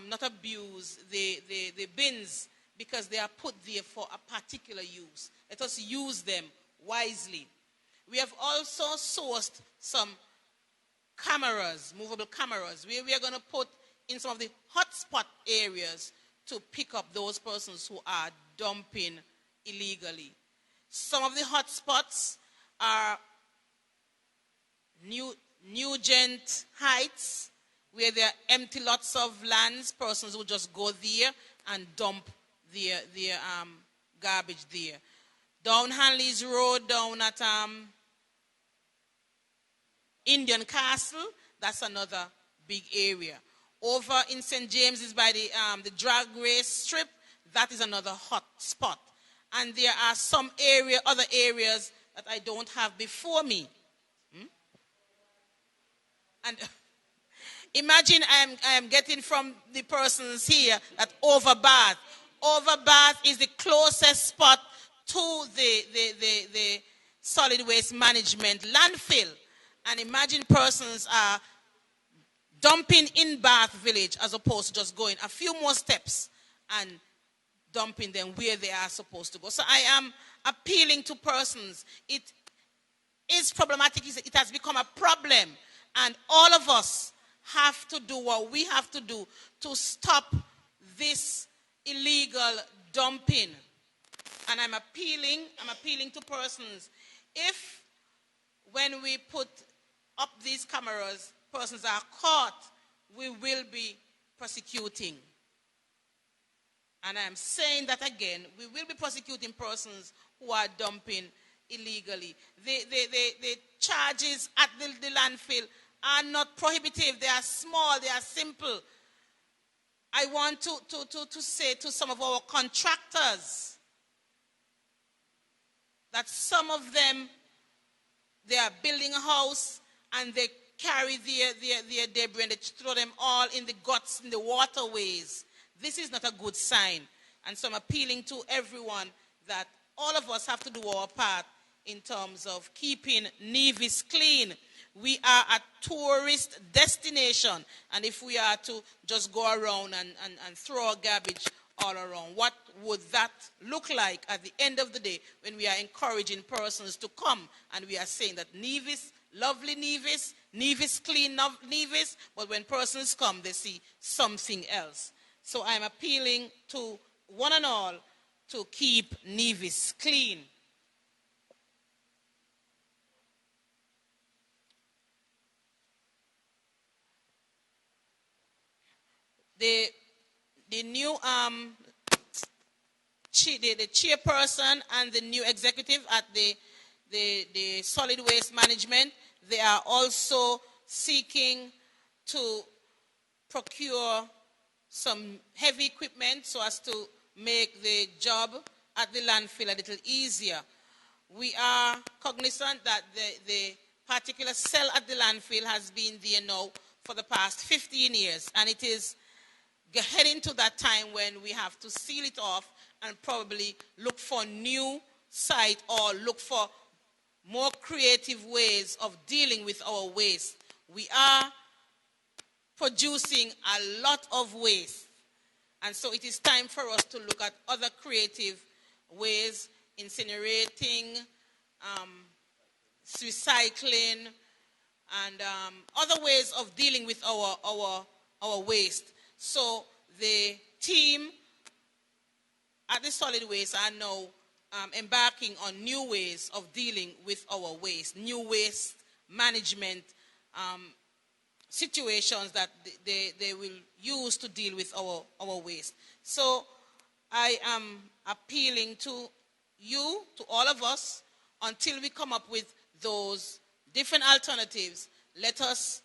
not abuse the bins because they are put there for a particular use. Let us use them wisely. We have also sourced some cameras, movable cameras, where we are going to put in some of the hotspot areas to pick up those persons who are dumping illegally. Some of the hotspots are Nugent Heights, where there are empty lots of lands. Persons will just go there and dump their garbage there. Down Hanley's Road, down at Indian Castle, that's another big area. Over in St. James's by the drag race strip, that is another hot spot. And there are some other areas that I don't have before me. And imagine I am getting from the persons here that Overbath. Overbath is the closest spot to the solid waste management landfill. And imagine persons are dumping in Bath Village as opposed to just going a few more steps and dumping them where they are supposed to go. So I am appealing to persons. It is problematic. It has become a problem. And all of us have to do what we have to do to stop this illegal dumping. And I'm appealing to persons. If when we put up these cameras, persons are caught, we will be prosecuting. And I'm saying that again, we will be prosecuting persons who are dumping illegally. The charges at the landfill are not prohibitive. They are small. They are simple. I want to say to some of our contractors that some of them, they are building a house and they carry their debris and they throw them all in the guts, in the waterways. This is not a good sign. And so I'm appealing to everyone that all of us have to do our part in terms of keeping Nevis clean. We are a tourist destination. And if we are to just go around and throw our garbage all around, what would that look like at the end of the day when we are encouraging persons to come and we are saying that Nevis, lovely Nevis, Nevis clean Nevis, but when persons come, they see something else. So I'm appealing to one and all to keep Nevis clean. The new the chairperson and the new executive at the solid waste management, they are also seeking to procure some heavy equipment so as to make the job at the landfill a little easier. We are cognizant that the particular cell at the landfill has been there now for the past 15 years, and it is heading to that time when we have to seal it off and probably look for new site or look for more creative ways of dealing with our waste. We are producing a lot of waste, and so it is time for us to look at other creative ways, incinerating, recycling, and other ways of dealing with our waste. So the team at the solid waste are now embarking on new ways of dealing with our waste, new waste management situations that they will use to deal with our waste. So I am appealing to you, to all of us, until we come up with those different alternatives. Let us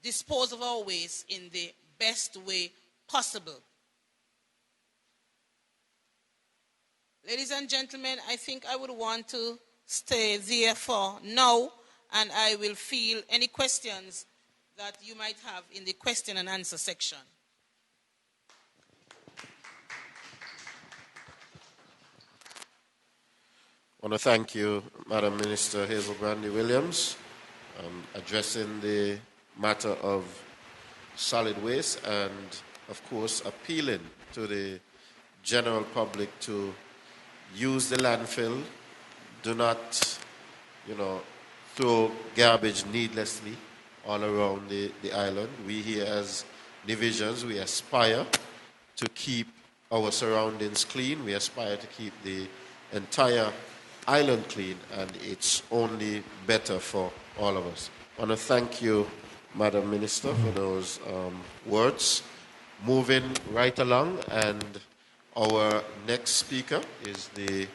dispose of our waste in the best way possible. Ladies and gentlemen, I think I would want to stay there for now, and I will field any questions that you might have in the question and answer section. I want to thank you, Madam Minister Hazel Brandy Williams, addressing the matter of solid waste and, of course, appealing to the general public to use the landfill. Do not, throw garbage needlessly all around the island. We here as divisions, we aspire to keep our surroundings clean. We aspire to keep the entire island clean, and it's only better for all of us. I want to thank you, Madam Minister, for those words. Moving right along, and our next speaker is the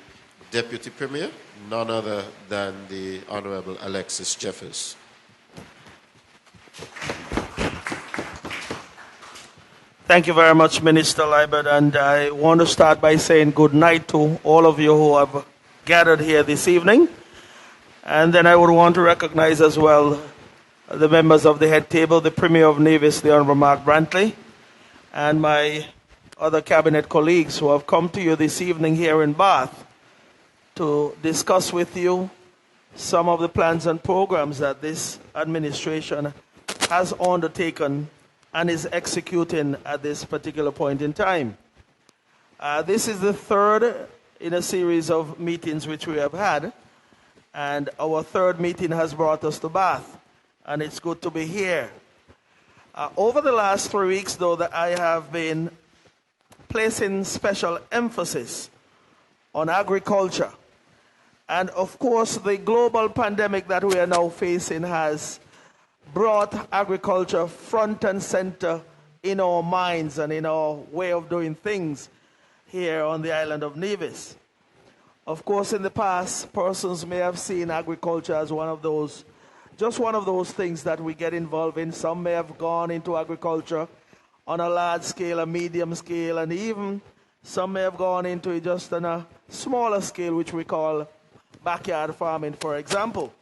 Deputy Premier, none other than the Honorable Alexis Jeffers. Thank you very much, Minister Libert, and I want to start by saying good night to all of you who have gathered here this evening. And then I would want to recognize as well the members of the head table, the Premier of Nevis, the Honorable Mark Brantley, and my other cabinet colleagues who have come to you this evening here in Bath to discuss with you some of the plans and programs that this administration has undertaken and is executing at this particular point in time. This is the third in a series of meetings which we have had, and our third meeting has brought us to Bath, and it's good to be here. Over the last 3 weeks, though, that I have been placing special emphasis on agriculture. And of course, the global pandemic that we are now facing has brought agriculture front and center in our minds and in our way of doing things here on the island of Nevis. Of course, in the past, persons may have seen agriculture as just one of those things that we get involved in. Some may have gone into agriculture on a large scale, a medium scale, and even some may have gone into it just on a smaller scale, which we call backyard farming, for example.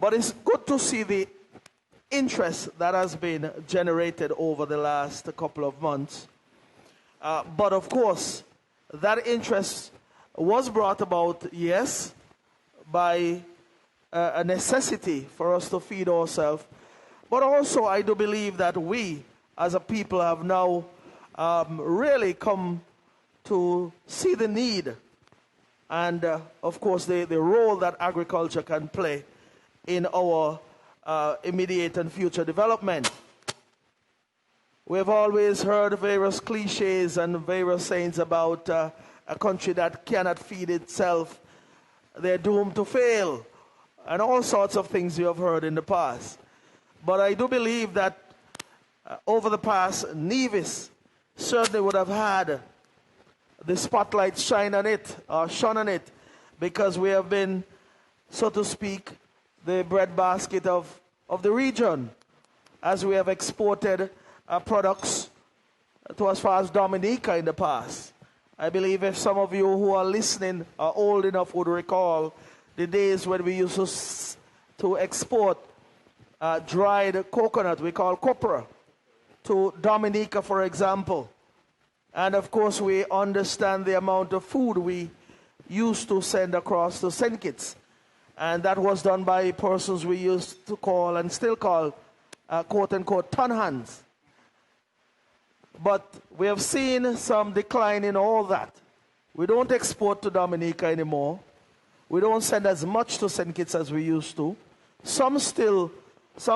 But it's good to see the interest that has been generated over the last couple of months. But of course, that interest was brought about, yes, by a necessity for us to feed ourselves. But also, I do believe that we, as a people, have now really come to see the need and, of course, the role that agriculture can play in our immediate and future development. We've always heard various cliches and various sayings about a country that cannot feed itself, they're doomed to fail, and all sorts of things you have heard in the past. But I do believe that over the past, Nevis certainly would have had the spotlight shone on it, because we have been, so to speak, the breadbasket of the region, as we have exported products to as far as Dominica in the past. I believe if some of you who are listening are old enough would recall the days when we used to export dried coconut, we call copra, to Dominica, for example. And of course, we understand the amount of food we used to send across to St. Kitts. And that was done by persons we used to call and still call, quote unquote, ton hands. But we have seen some decline in all that. We don't export to Dominica anymore. We don't send as much to St. Kitts as we used to. Some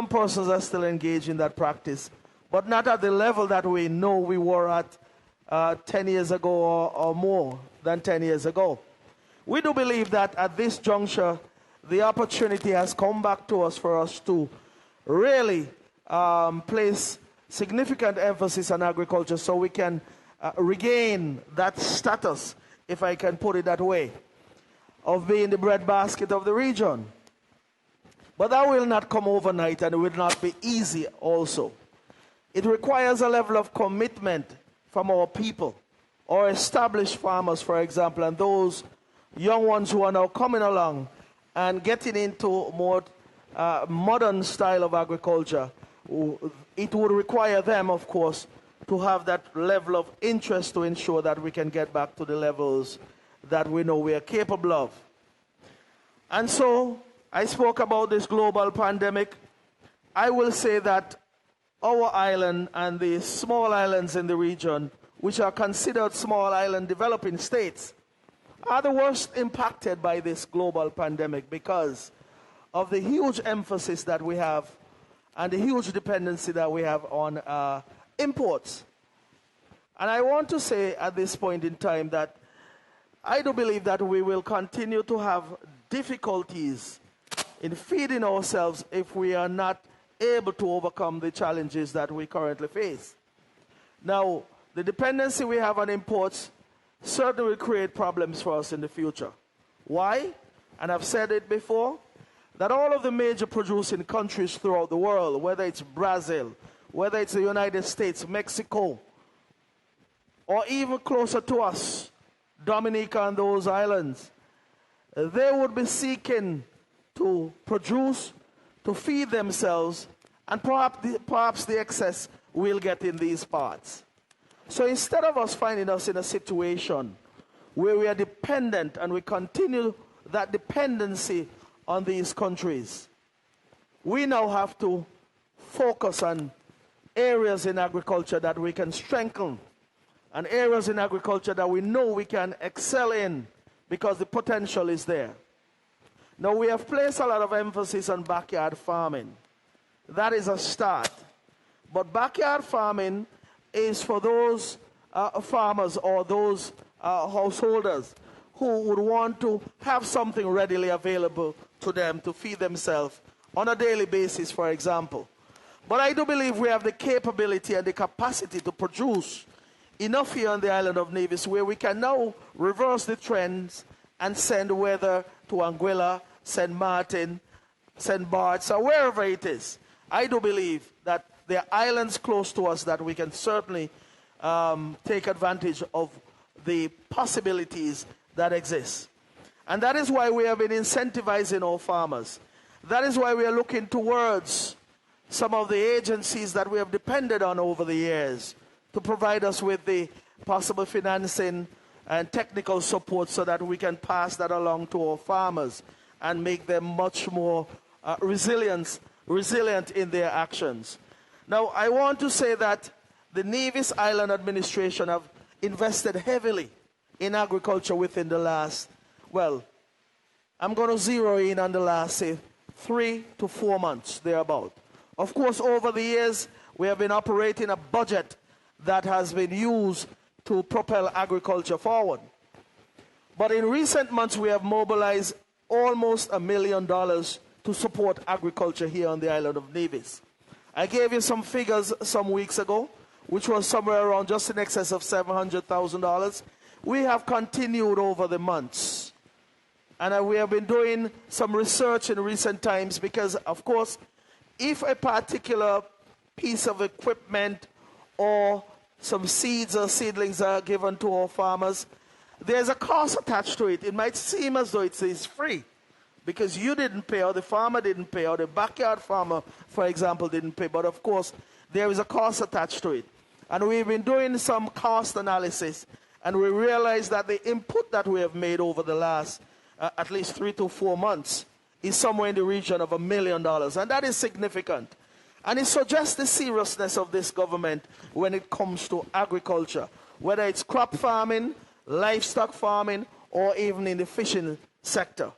persons are still engaged in that practice, but not at the level that we know we were at 10 years ago or more than 10 years ago. We do believe that at this juncture, the opportunity has come back to us for us to really place significant emphasis on agriculture so we can regain that status, if I can put it that way, of being the breadbasket of the region. But that will not come overnight, and it will not be easy also. It requires a level of commitment from our people, or established farmers, for example, and those young ones who are now coming along and getting into more modern style of agriculture. It would require them, of course, to have that level of interest to ensure that we can get back to the levels that we know we are capable of. And so, I spoke about this global pandemic. I will say that our island and the small islands in the region, which are considered small island developing states, are the worst impacted by this global pandemic because of the huge emphasis that we have and the huge dependency that we have on imports. And I want to say at this point in time that I do believe that we will continue to have difficulties in feeding ourselves if we are not able to overcome the challenges that we currently face. Now, the dependency we have on imports certainly will create problems for us in the future. Why? And I've said it before, that all of the major producing countries throughout the world, whether it's Brazil, whether it's the United States, Mexico, or even closer to us, Dominica and those islands, they would be seeking to produce, to feed themselves, and perhaps the excess we'll get in these parts. So instead of us finding us in a situation where we are dependent and we continue that dependency on these countries, we now have to focus on areas in agriculture that we can strengthen and areas in agriculture that we know we can excel in because the potential is there. Now, we have placed a lot of emphasis on backyard farming. That is a start. But backyard farming is for those farmers or those householders who would want to have something readily available to them to feed themselves on a daily basis, for example. But I do believe we have the capability and the capacity to produce enough here on the island of Nevis where we can now reverse the trends and send whether to Anguilla, St. Martin, St. Bart's, or wherever it is. I do believe that there are islands close to us that we can certainly take advantage of the possibilities that exist. And that is why we have been incentivizing our farmers. That is why we are looking towards some of the agencies that we have depended on over the years to provide us with the possible financing and technical support so that we can pass that along to our farmers and make them much more resilient in their actions. Now, I want to say that the Nevis Island Administration have invested heavily in agriculture within the last, well, I'm going to zero in on the last, say, 3 to 4 months, thereabout. Of course, over the years, we have been operating a budget that has been used to propel agriculture forward. But in recent months, we have mobilized almost $1 million to support agriculture here on the island of Nevis. I gave you some figures some weeks ago, which was somewhere around just in excess of $700,000. We have continued over the months. And we have been doing some research in recent times because, of course, if a particular piece of equipment or some seeds or seedlings are given to our farmers, there's a cost attached to it. It might seem as though it is free because you didn't pay or the farmer didn't pay or the backyard farmer, for example, didn't pay. But of course, there is a cost attached to it. And we've been doing some cost analysis and we realize that the input that we have made over the last at least 3 to 4 months is somewhere in the region of $1 million. And that is significant. And it suggests the seriousness of this government when it comes to agriculture, whether it's crop farming, livestock farming, or even in the fishing sector.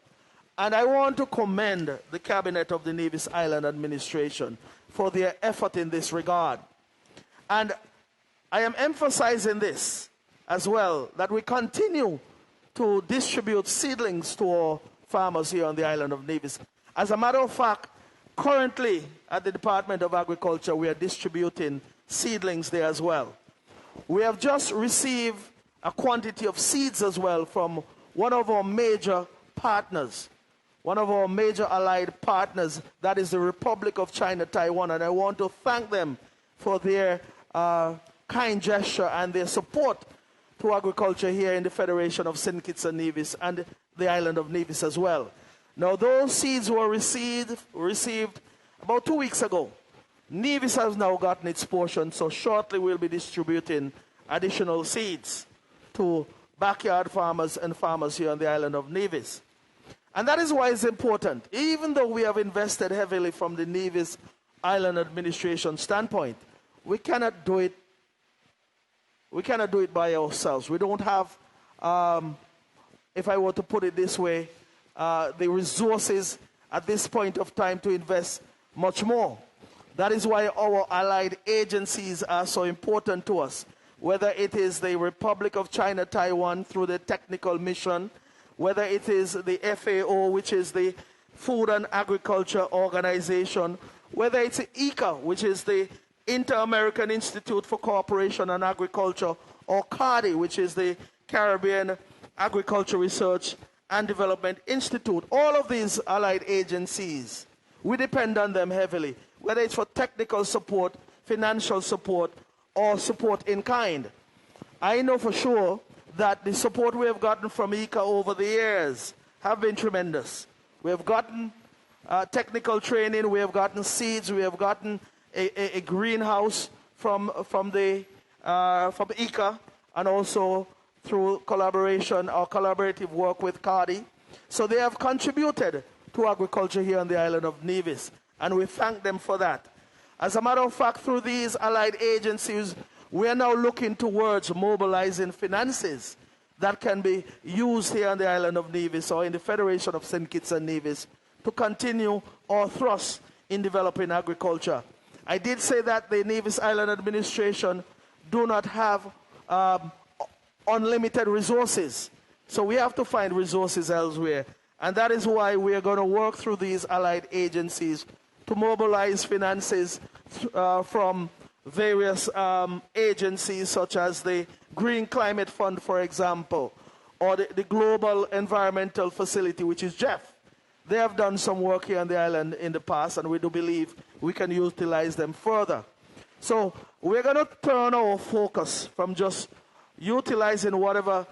And I want to commend the cabinet of the Nevis Island Administration for their effort in this regard. And I am emphasizing this as well, that we continue to distribute seedlings to our farmers here on the island of Nevis. As a matter of fact, currently at the Department of Agriculture, we are distributing seedlings there as well. We have just received a quantity of seeds as well from one of our major partners one of our major allied partners, that is the Republic of China, Taiwan. And I want to thank them for their kind gesture and their support to agriculture here in the Federation of St. Kitts and Nevis and the island of Nevis as well. Now, those seeds were received about 2 weeks ago. Nevis has now gotten its portion, so shortly we'll be distributing additional seeds to backyard farmers and farmers here on the island of Nevis. And that is why it's important. Even though we have invested heavily from the Nevis Island Administration standpoint, we cannot do it by ourselves. We don't have, if I were to put it this way, the resources at this point of time to invest much more. That is why our allied agencies are so important to us, whether it is the Republic of China, Taiwan through the technical mission, whether it is the FAO, which is the Food and Agriculture Organization, whether it's ICA, which is the Inter-American Institute for Cooperation and Agriculture, or CARDI, which is the Caribbean Agriculture Research and Development Institute. All of these allied agencies, we depend on them heavily, whether it's for technical support, financial support, or support in kind. I know for sure that the support we have gotten from ICA over the years have been tremendous. We have gotten technical training, we have gotten seeds, we have gotten a greenhouse from ICA, and also through collaboration or collaborative work with CARDI. So they have contributed to agriculture here on the island of Nevis, and we thank them for that. As a matter of fact, through these allied agencies, we are now looking towards mobilizing finances that can be used here on the island of Nevis or in the Federation of St. Kitts and Nevis to continue our thrust in developing agriculture. I did say that the Nevis Island Administration do not have unlimited resources. So we have to find resources elsewhere. And that is why we are going to work through these allied agencies to mobilize finances from various agencies such as the Green Climate Fund, for example, or the Global Environmental Facility, which is GEF. They have done some work here on the island in the past, and we do believe we can utilize them further. So we're going to turn our focus from just utilizing whatever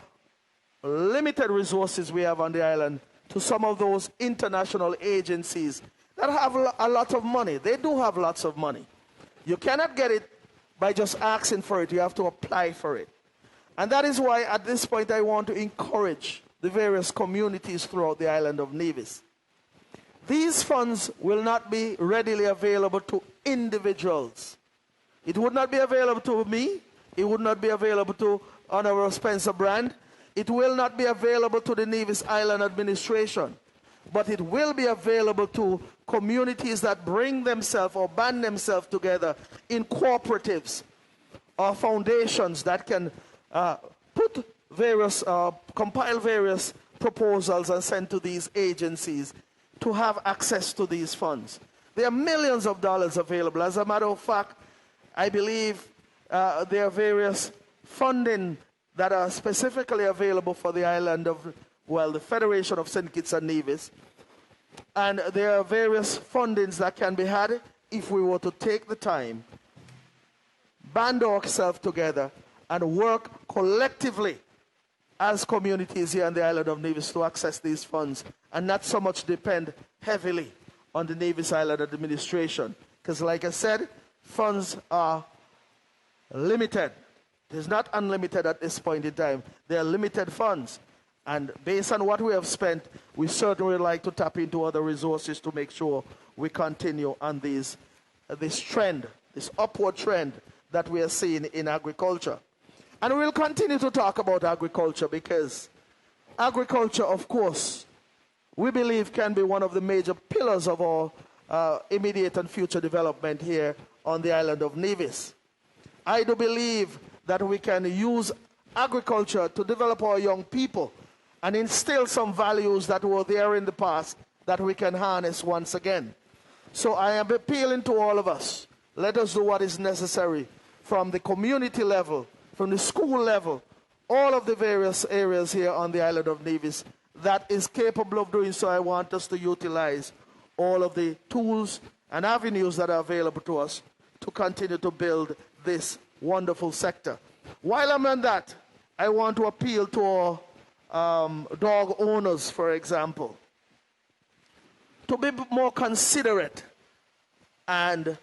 limited resources we have on the island to some of those international agencies that have a lot of money. They do have lots of money. You cannot get it by just asking for it. You have to apply for it. And that is why at this point I want to encourage the various communities throughout the island of Nevis. These funds will not be readily available to individuals. It would not be available to me. It would not be available to Honorable Spencer Brand. It will not be available to the Nevis Island Administration. But it will be available to communities that bring themselves or band themselves together in cooperatives or foundations that can compile various proposals and send to these agencies to have access to these funds. There are millions of dollars available. As a matter of fact, I believe there are various funding that are specifically available for the island of, well, the Federation of St. Kitts and Nevis. And there are various fundings that can be had if we were to take the time, band ourselves together, and work collectively as communities here on the island of Nevis to access these funds and not so much depend heavily on the Nevis Island Administration. Because like I said, funds are limited. It is not unlimited at this point in time. They are limited funds. And based on what we have spent, we certainly would like to tap into other resources to make sure we continue on this trend, this upward trend that we are seeing in agriculture. And we'll continue to talk about agriculture because agriculture, of course, we believe can be one of the major pillars of our immediate and future development here on the island of Nevis. I do believe that we can use agriculture to develop our young people and instill some values that were there in the past that we can harness once again. So I am appealing to all of us. Let us do what is necessary from the community level, from the school level, all of the various areas here on the island of Nevis that is capable of doing so, I want us to utilize all of the tools and avenues that are available to us to continue to build this wonderful sector. While I'm on that, I want to appeal to our dog owners, for example, to be more considerate and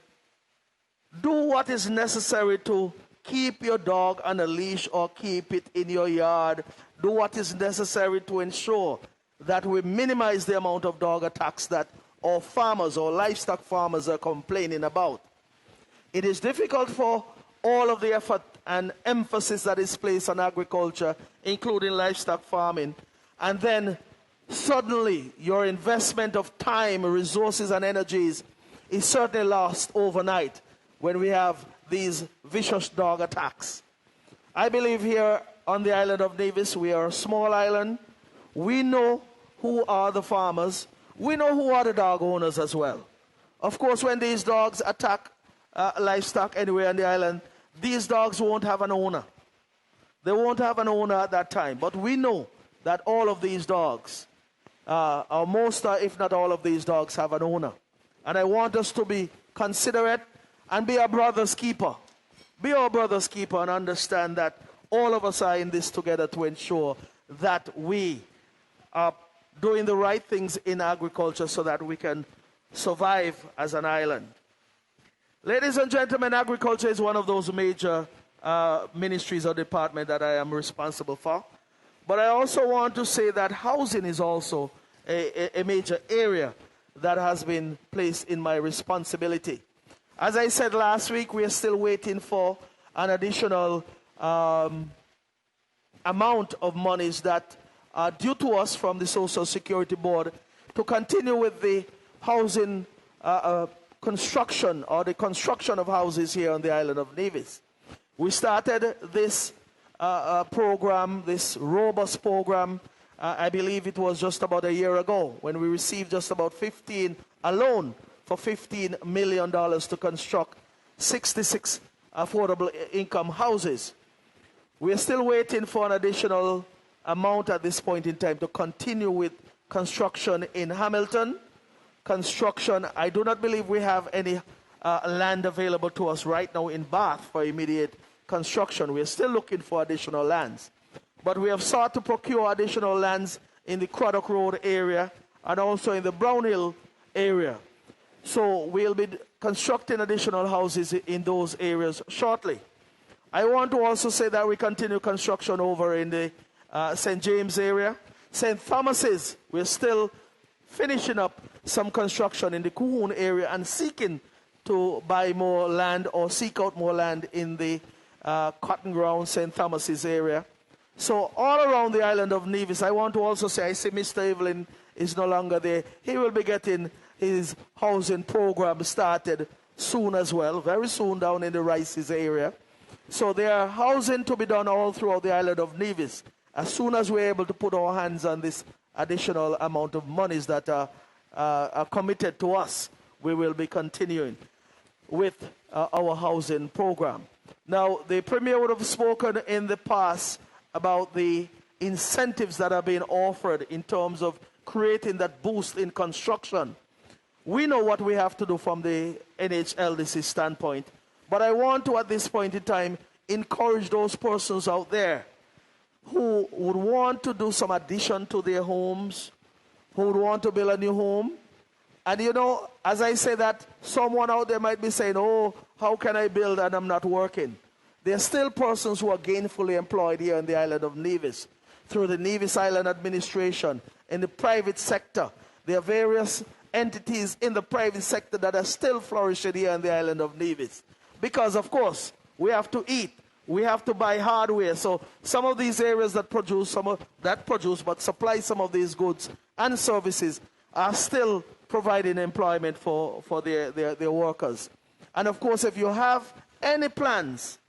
do what is necessary to keep your dog on a leash or keep it in your yard. Do what is necessary to ensure that we minimize the amount of dog attacks that our farmers or livestock farmers are complaining about. It is difficult for all of the effort and emphasis that is placed on agriculture, including livestock farming, and then suddenly your investment of time, resources, and energies is certainly lost overnight when we have these vicious dog attacks. I believe here on the island of Nevis, we are a small island. We know who are the farmers. We know who are the dog owners as well. Of course, when these dogs attack livestock anywhere on the island, these dogs won't have an owner. They won't have an owner at that time. But we know that all of these dogs, or most, if not all of these dogs, have an owner. And I want us to be considerate and be our brother's keeper. Be our brother's keeper and understand that all of us are in this together to ensure that we are doing the right things in agriculture so that we can survive as an island. Ladies and gentlemen, agriculture is one of those major ministries or departments that I am responsible for. But I also want to say that housing is also a major area that has been placed in my responsibility. As I said last week, we are still waiting for an additional amount of monies that are due to us from the Social Security Board to continue with the housing construction or the construction of houses here on the island of Nevis. We started this program, this robust program, I believe it was just about a year ago when we received just about a loan for $15 million to construct 66 affordable income houses. We are still waiting for an additional amount at this point in time to continue with construction in Hamilton. Construction, I do not believe we have any land available to us right now in Bath for immediate construction. We are still looking for additional lands. But we have sought to procure additional lands in the Craddock Road area and also in the Brownhill area. So we'll be constructing additional houses in those areas shortly. I want to also say that we continue construction over in the St. James area. St. Thomas's, we're still finishing up some construction in the Coon area and seeking to buy more land or seek out more land in the Cotton Ground, St. Thomas's area. So all around the island of Nevis, I want to also say, I see Mr. Evelyn is no longer there. He will be getting his housing program started soon as well, very soon down in the Rice's area. So there are housing to be done all throughout the island of Nevis. As soon as we're able to put our hands on this additional amount of monies that are committed to us, we will be continuing with our housing program. Now, the Premier would have spoken in the past about the incentives that are being offered in terms of creating that boost in construction. We know what we have to do from the NHLDC standpoint, but I want to, at this point in time, encourage those persons out there who would want to do some addition to their homes, who would want to build a new home. And you know, as I say that, someone out there might be saying, oh, how can I build and I'm not working? There are still persons who are gainfully employed here on the island of Nevis through the Nevis Island Administration. In the private sector, there are various entities in the private sector that are still flourishing here on the island of Nevis. Because, of course, we have to eat. We have to buy hardware. So some of these areas that produce, but supply some of these goods and services are still providing employment for their workers. And, of course, if you have any plans,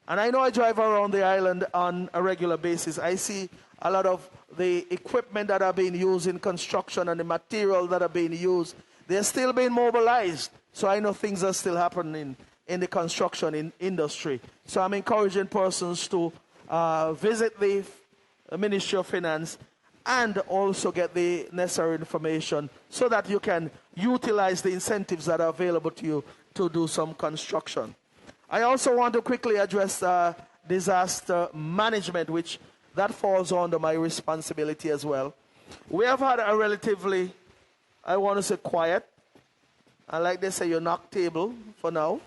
and I know I drive around the island on a regular basis, I see a lot of the equipment that are being used in construction and the material that are being used, they're still being mobilized. So I know things are still happening in the construction industry. So I'm encouraging persons to visit the Ministry of Finance and also get the necessary information so that you can utilize the incentives that are available to you to do some construction. I also want to quickly address disaster management, which that falls under my responsibility as well. We have had a relatively, I want to say, quiet, and like they say, your knock table for now.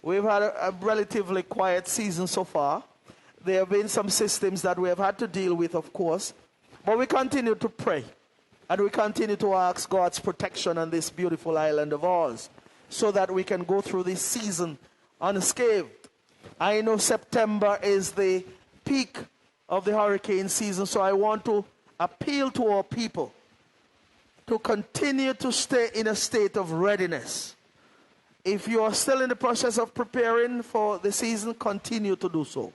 We've had a relatively quiet season so far. There have been some systems that we have had to deal with, of course, but we continue to pray, and we continue to ask God's protection on this beautiful island of ours, so that we can go through this season unscathed. I know September is the peak of the hurricane season, so I want to appeal to our people to continue to stay in a state of readiness. If you are still in the process of preparing for the season, continue to do so.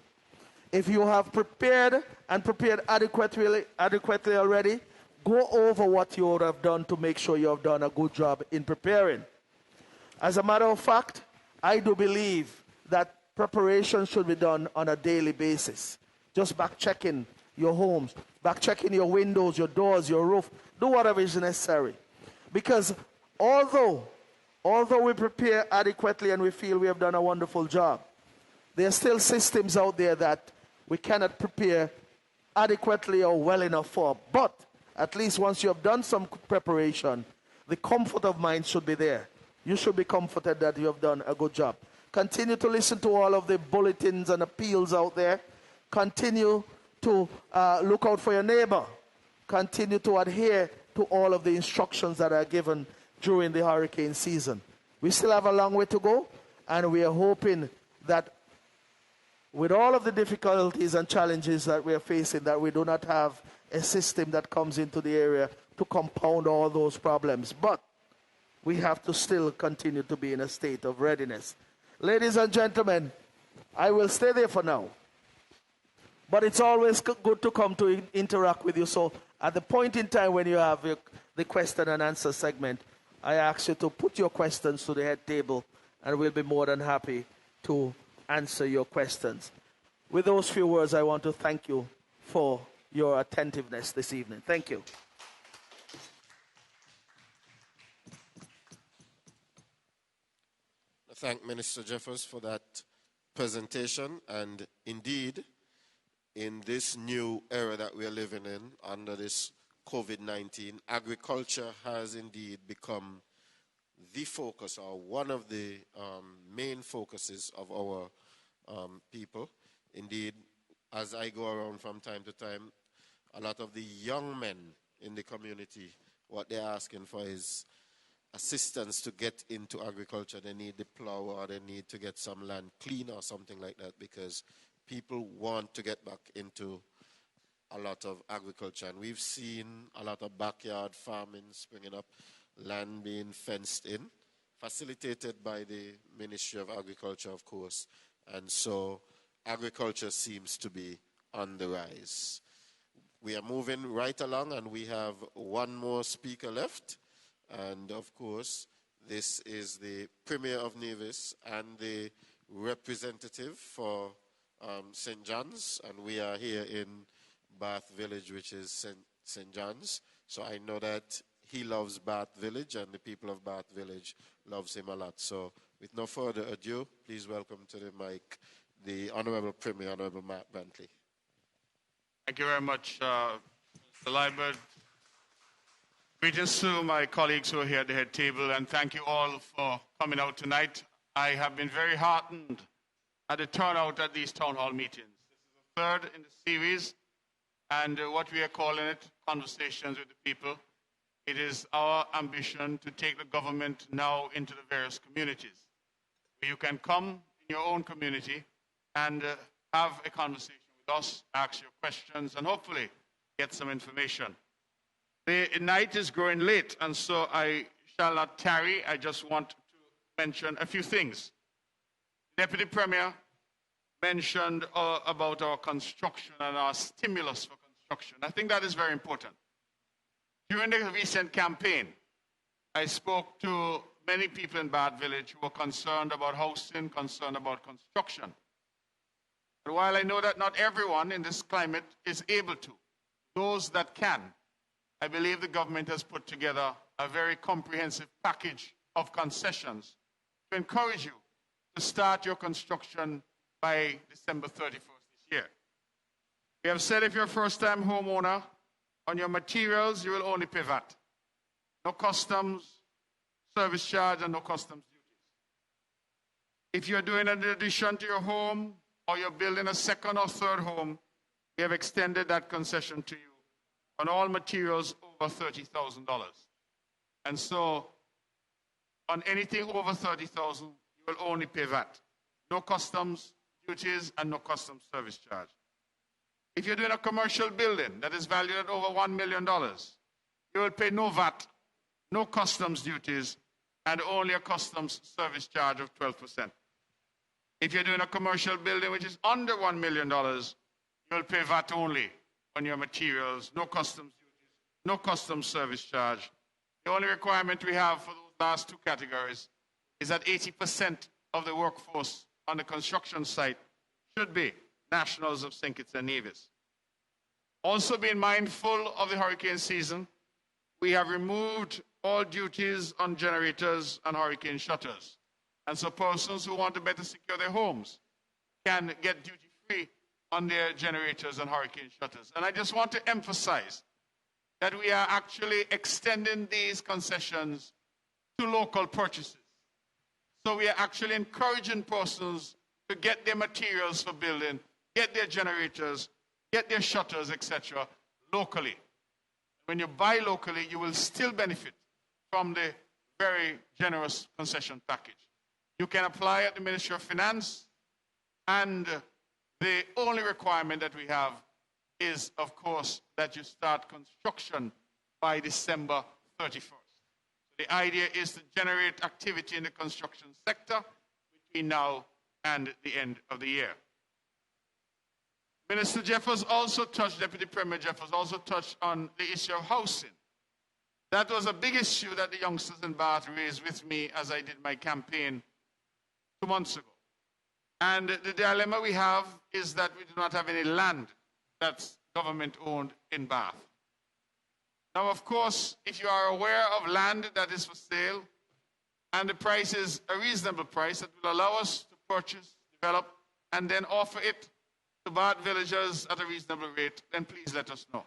If you have prepared and prepared adequately already, go over what you would have done to make sure you have done a good job in preparing. As a matter of fact, I do believe that preparation should be done on a daily basis. Just back checking your homes, back checking your windows, your doors, your roof. Do whatever is necessary. Because although we prepare adequately and we feel we have done a wonderful job, there are still systems out there that we cannot prepare adequately or well enough for. But at least once you have done some preparation, the comfort of mind should be there. You should be comforted that you have done a good job. Continue to listen to all of the bulletins and appeals out there. Continue to look out for your neighbor. Continue to adhere to all of the instructions that are given during the hurricane season. We still have a long way to go, and we are hoping that with all of the difficulties and challenges that we are facing, that we do not have a system that comes into the area to compound all those problems. But we have to still continue to be in a state of readiness. Ladies and gentlemen, I will stay there for now. But it's always good to come to interact with you. So at the point in time when you have the question and answer segment, I ask you to put your questions to the head table, and we'll be more than happy to answer your questions. With those few words, I want to thank you for your attentiveness this evening. Thank you. I thank Minister Jeffers for that presentation. And indeed, in this new era that we are living in under this COVID-19, agriculture has indeed become the focus, or one of the main focuses of our people. Indeed, as I go around from time to time, a lot of the young men in the community, what they're asking for is assistance to get into agriculture. They need the plow, or they need to get some land clean or something like that, because people want to get back into a lot of agriculture. And we've seen a lot of backyard farming springing up, land being fenced in, facilitated by the Ministry of Agriculture, of course. And so agriculture seems to be on the rise. We are moving right along, and we have one more speaker left. And of course, this is the Premier of Nevis and the representative for St. John's, and we are here in Bath Village, which is St. John's. So I know that he loves Bath Village, and the people of Bath Village loves him a lot. So with no further ado, please welcome to the mic the Honorable Premier, Honorable Matt Bentley. Thank you very much, Mr. Liebert. Greetings to my colleagues who are here at the head table, and thank you all for coming out tonight. I have been very heartened at the turnout at these town hall meetings. This is the third in the series, and what we are calling it, Conversations with the People. It is our ambition to take the government now into the various communities, where you can come in your own community and have a conversation with us, ask your questions, and hopefully get some information. The night is growing late, and so I shall not tarry. I just want to mention a few things. Deputy Premier mentioned about our construction and our stimulus for construction. I think that is very important. During the recent campaign, I spoke to many people in Bath Village who were concerned about housing, concerned about construction. But while I know that not everyone in this climate is able to, those that can, I believe the government has put together a very comprehensive package of concessions to encourage you to start your construction by December 31st this year. We have said if you're a first-time homeowner, on your materials, you will only pay VAT. No customs, service charge, and no customs duties. If you're doing an addition to your home or you're building a second or third home, we have extended that concession to you on all materials over $30,000. And so on anything over $30,000, you will only pay VAT. No customs duties and no customs service charge. If you're doing a commercial building that is valued at over $1 million, you will pay no VAT, no customs duties, and only a customs service charge of 12%. If you're doing a commercial building which is under $1 million, you'll pay VAT only on your materials, no customs duties, no customs service charge. The only requirement we have for those last two categories is that 80% of the workforce on the construction site should be nationals of St. Kitts and Nevis. Also being mindful of the hurricane season, we have removed all duties on generators and hurricane shutters. And so persons who want to better secure their homes can get duty-free on their generators and hurricane shutters. And I just want to emphasize that we are actually extending these concessions to local purchases. So we are actually encouraging persons to get their materials for building, get their generators, get their shutters, etc., locally. When you buy locally, you will still benefit from the very generous concession package. You can apply at the Ministry of Finance, and the only requirement that we have is, of course, that you start construction by December 31st. So the idea is to generate activity in the construction sector between now and the end of the year. Minister Jeffers also touched, Deputy Premier Jeffers also touched on the issue of housing. That was a big issue that the youngsters in Bath raised with me as I did my campaign 2 months ago. And the dilemma we have is that we do not have any land that's government-owned in Bath. Now, of course, if you are aware of land that is for sale, and the price is a reasonable price that will allow us to purchase, develop, and then offer it to Bath villagers at a reasonable rate, then please let us know.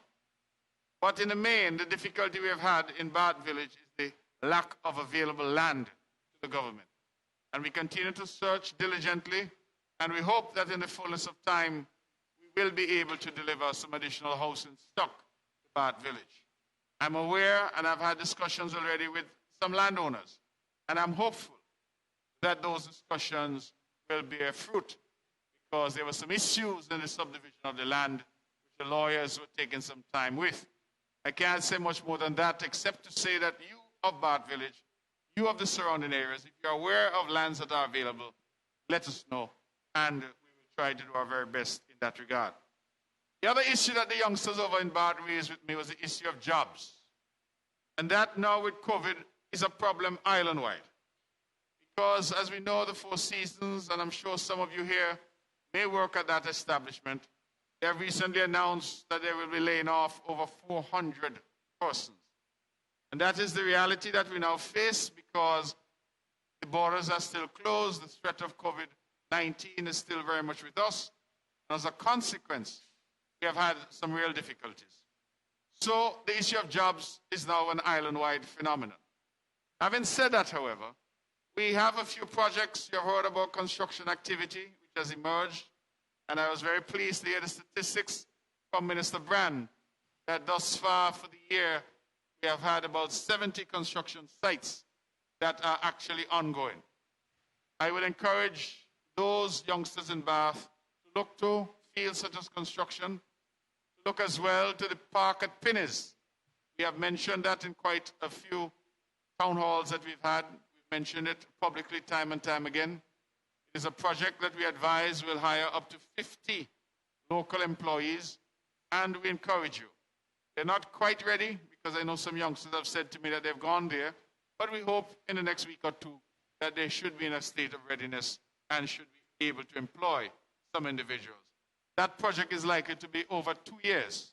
But in the main, the difficulty we have had in Bath village is the lack of available land to the government. And we continue to search diligently, and we hope that in the fullness of time, we will be able to deliver some additional housing stock to Bath village. I'm aware, and I've had discussions already with some landowners, and I'm hopeful that those discussions will bear fruit, because there were some issues in the subdivision of the land which the lawyers were taking some time with. I can't say much more than that, except to say that you of Bath village, you of the surrounding areas, if you're aware of lands that are available, let us know, and we will try to do our very best in that regard. The other issue that the youngsters over in Bath raised with me was the issue of jobs. And that now with COVID is a problem island-wide. Because as we know, the Four Seasons, and I'm sure some of you here may work at that establishment, they have recently announced that they will be laying off over 400 persons. And that is the reality that we now face, because the borders are still closed, the threat of COVID-19 is still very much with us. And as a consequence, we have had some real difficulties. So the issue of jobs is now an island-wide phenomenon. Having said that, however, we have a few projects. You've heard about construction activity, which has emerged. And I was very pleased to hear the statistics from Minister Brand that thus far for the year, we have had about 70 construction sites that are actually ongoing. I would encourage those youngsters in Bath to look to fields such as construction, to look as well to the park at Pinnes. We have mentioned that in quite a few town halls that we've had. We've mentioned it publicly time and time again. It is a project that we advise will hire up to 50 local employees, and we encourage you. They're not quite ready, because I know some youngsters have said to me that they've gone there, but we hope in the next week or two that they should be in a state of readiness and should be able to employ some individuals. That project is likely to be over 2 years.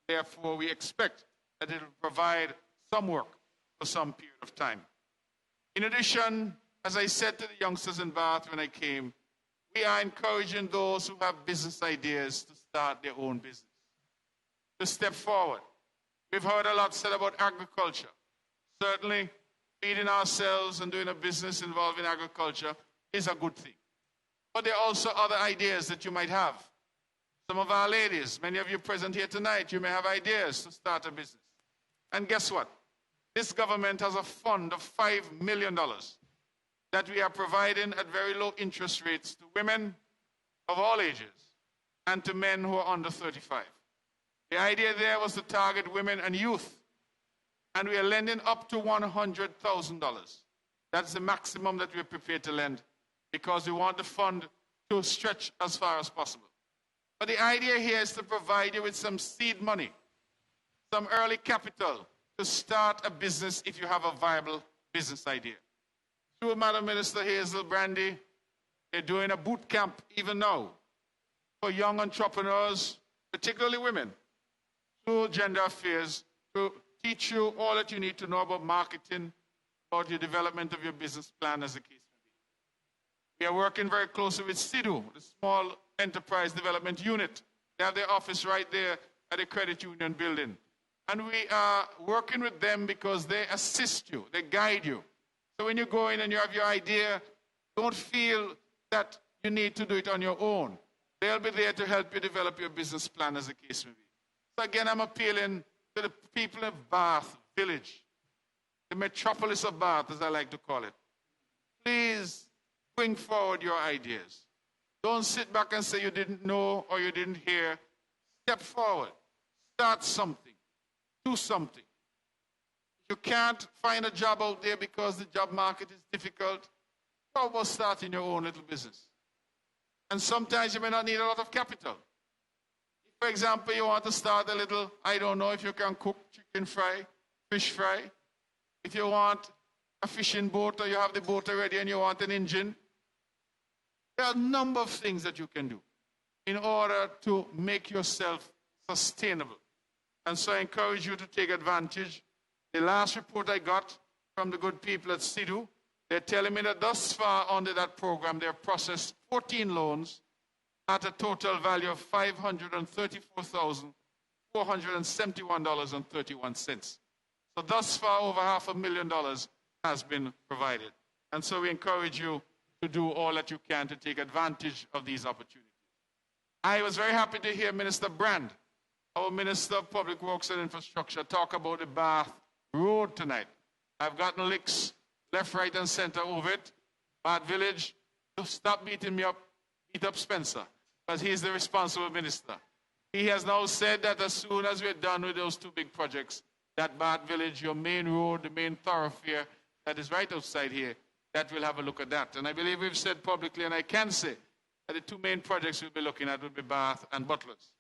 Therefore, we expect that it will provide some work for some period of time. In addition, as I said to the youngsters in Bath when I came, we are encouraging those who have business ideas to start their own business, to step forward. We've heard a lot said about agriculture. Certainly, feeding ourselves and doing a business involving agriculture is a good thing. But there are also other ideas that you might have. Some of our ladies, many of you present here tonight, you may have ideas to start a business. And guess what? This government has a fund of $5 million that we are providing at very low interest rates to women of all ages and to men who are under 35. The idea there was to target women and youth. And we are lending up to $100,000. That's the maximum that we're prepared to lend because we want the fund to stretch as far as possible. But the idea here is to provide you with some seed money, some early capital to start a business if you have a viable business idea. Through Madam Minister Hazel Brandy, they're doing a boot camp even now for young entrepreneurs, particularly women, through gender affairs, to teach you all that you need to know about marketing, about your development of your business plan as the case may be. We are working very closely with SIDU, the Small Enterprise Development Unit. They have their office right there at the Credit Union building. And we are working with them because they assist you, they guide you. So when you go in and you have your idea, don't feel that you need to do it on your own. They'll be there to help you develop your business plan as the case may be. So again, I'm appealing to the people of Bath Village, the metropolis of Bath, as I like to call it. Please bring forward your ideas. Don't sit back and say you didn't know or you didn't hear. Step forward. Start something. Do something. If you can't find a job out there because the job market is difficult, how about starting your own little business? And sometimes you may not need a lot of capital. If, for example, you want to start a little, I don't know if you can cook chicken fry, fish fry. If you want a fishing boat or you have the boat already and you want an engine, there are a number of things that you can do in order to make yourself sustainable. And so I encourage you to take advantage. The last report I got from the good people at SIDU, they're telling me that thus far under that program, they've processed 14 loans at a total value of $534,471.31. So thus far, over $500,000 has been provided. And so we encourage you to do all that you can to take advantage of these opportunities. I was very happy to hear Minister Brand, our Minister of Public Works and Infrastructure, talk about the Bath Road tonight. I've gotten licks left, right, and center over it. Bath Village, stop beating me up, beat up Spencer, because he's the responsible minister. He has now said that as soon as we're done with those two big projects, that Bath Village, your main road, the main thoroughfare that is right outside here, that we'll have a look at that. And I believe we've said publicly, and I can say, that the two main projects we'll be looking at will be Bath and Butlers.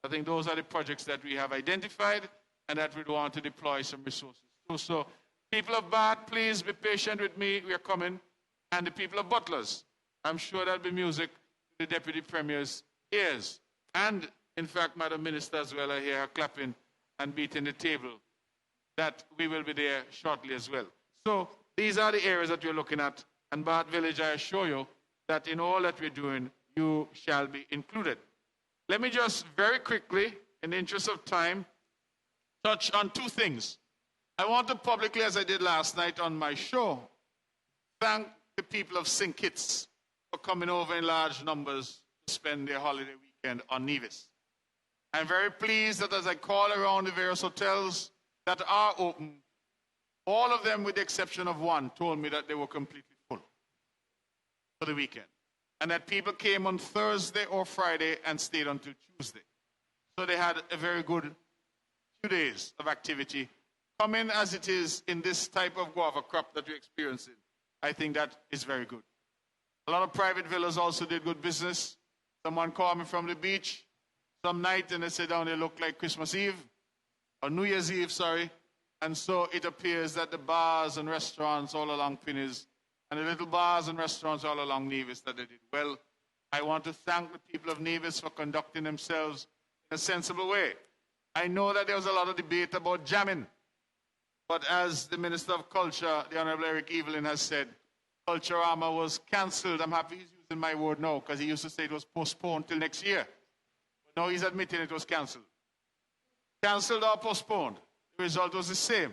I think those are the projects that we have identified and that we want to deploy some resources to. So people of Bath, please be patient with me. We are coming. And the people of Butlers, I'm sure there'll be music to the Deputy Premier's ears. And, in fact, Madam Minister as well, I hear her clapping and beating the table, that we will be there shortly as well. So these are the areas that we're looking at. And Bath Village, I assure you that in all that we're doing, you shall be included. Let me just very quickly, in the interest of time, touch on two things. I want to publicly, as I did last night on my show, thank the people of St. Kitts for coming over in large numbers to spend their holiday weekend on Nevis. I'm very pleased that as I call around the various hotels that are open, all of them, with the exception of one, told me that they were completely full for the weekend. And that people came on Thursday or Friday and stayed until Tuesday. So they had a very good 2 days of activity. Coming as it is in this type of guava crop that we're experiencing, I think that is very good. A lot of private villas also did good business. Someone called me from the beach some night and they said down they look like Christmas Eve, or New Year's Eve, sorry. And so it appears that the bars and restaurants all along Pinnies and the little bars and restaurants all along Nevis, that they did well. I want to thank the people of Nevis for conducting themselves in a sensible way. I know that there was a lot of debate about jamming, but as the Minister of Culture, the Honorable Eric Evelyn, has said, Culturama was cancelled. I'm happy he's using my word now, because he used to say it was postponed till next year. But now he's admitting it was cancelled. Cancelled or postponed, the result was the same.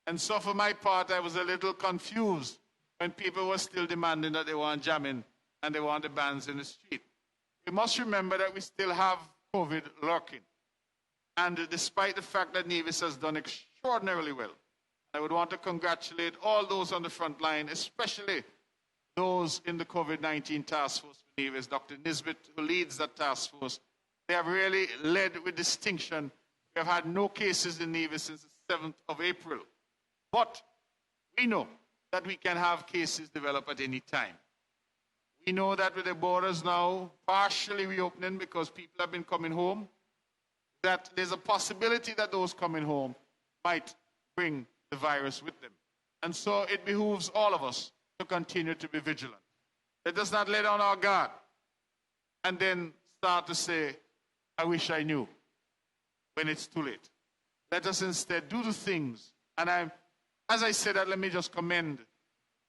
And so for my part, I was a little confused when people were still demanding that they want jamming and they want the bands in the street. We must remember that we still have COVID lurking. And despite the fact that Nevis has done extraordinarily well, I would want to congratulate all those on the front line, especially those in the COVID-19 task force for Nevis, Dr. Nisbet, who leads that task force. They have really led with distinction. We have had no cases in Nevis since the 7th of April. But we know that we can have cases develop at any time. We know that with the borders now partially reopening because people have been coming home, that there's a possibility that those coming home might bring the virus with them. And so it behooves all of us to continue to be vigilant. Let us not lay down our guard and then start to say, I wish I knew, when it's too late. Let us instead do the things. And as I said that, let me just commend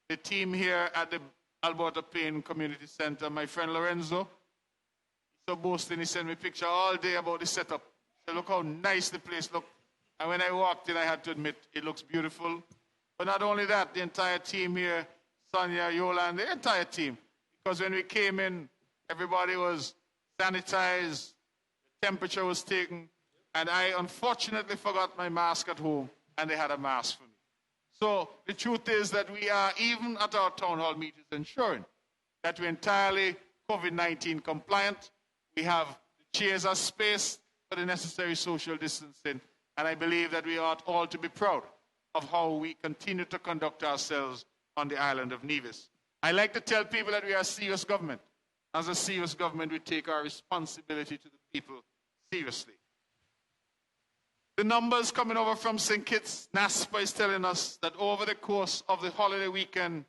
the team here at the Alberta Payne Community Center. My friend Lorenzo, he's so boasting, he sent me a picture all day about the setup. So look how nice the place looked. And when I walked in, I had to admit, it looks beautiful. But not only that, the entire team here, Sonia, Yola, and the entire team. Because when we came in, everybody was sanitized, the temperature was taken, and I unfortunately forgot my mask at home, and they had a mask for me. So the truth is that we are, even at our town hall meetings, ensuring that we're entirely COVID-19 compliant. We have the chairs are spaced for the necessary social distancing, and I believe that we ought all to be proud of how we continue to conduct ourselves on the island of Nevis. I like to tell people that we are a serious government. As a serious government, we take our responsibility to the people seriously. The numbers coming over from St. Kitts, NASPA is telling us that over the course of the holiday weekend,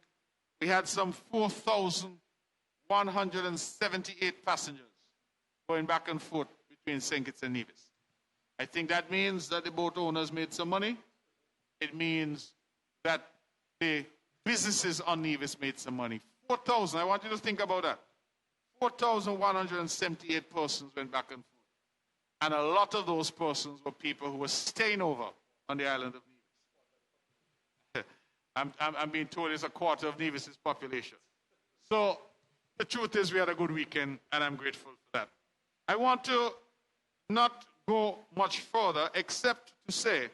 we had some 4,178 passengers going back and forth between St. Kitts and Nevis. I think that means that the boat owners made some money. It means that the businesses on Nevis made some money. 4,000, I want you to think about that. 4,178 persons went back and forth. And a lot of those persons were people who were staying over on the island of Nevis. I'm being told it's a quarter of Nevis's population. So the truth is we had a good weekend, and I'm grateful for that. I want to not go much further except to say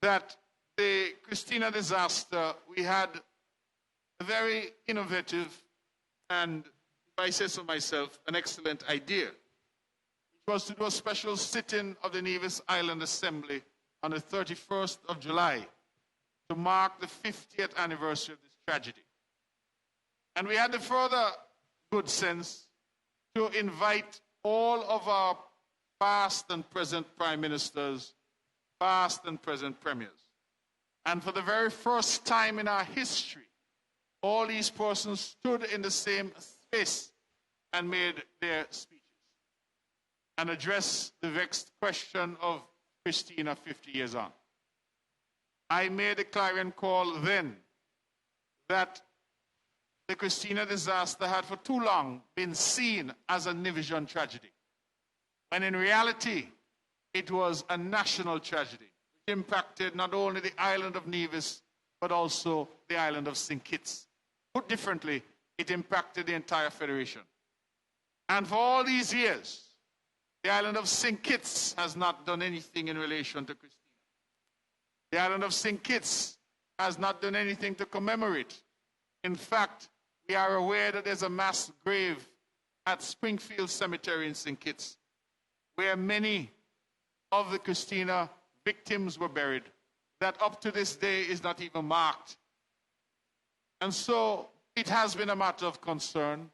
that the Christina disaster, we had a very innovative and, if I say so myself, an excellent idea. It was to do a special sit-in of the Nevis Island Assembly on the 31st of July to mark the 50th anniversary of this tragedy. And we had the further good sense to invite all of our past and present prime ministers, past and present premiers. And for the very first time in our history, all these persons stood in the same space and made their speeches and addressed the vexed question of Christina 50 years on. I made a clarion call then that the Christina disaster had for too long been seen as a Nevisian tragedy, when in reality it was a national tragedy. It impacted not only the island of Nevis, but also the island of St. Kitts. Put differently, it impacted the entire Federation. And for all these years, the island of St. Kitts has not done anything in relation to Christina. The island of St. Kitts has not done anything to commemorate. In fact, we are aware that there's a mass grave at Springfield Cemetery in St. Kitts, where many of the Christina victims were buried, that up to this day is not even marked. And so it has been a matter of concern,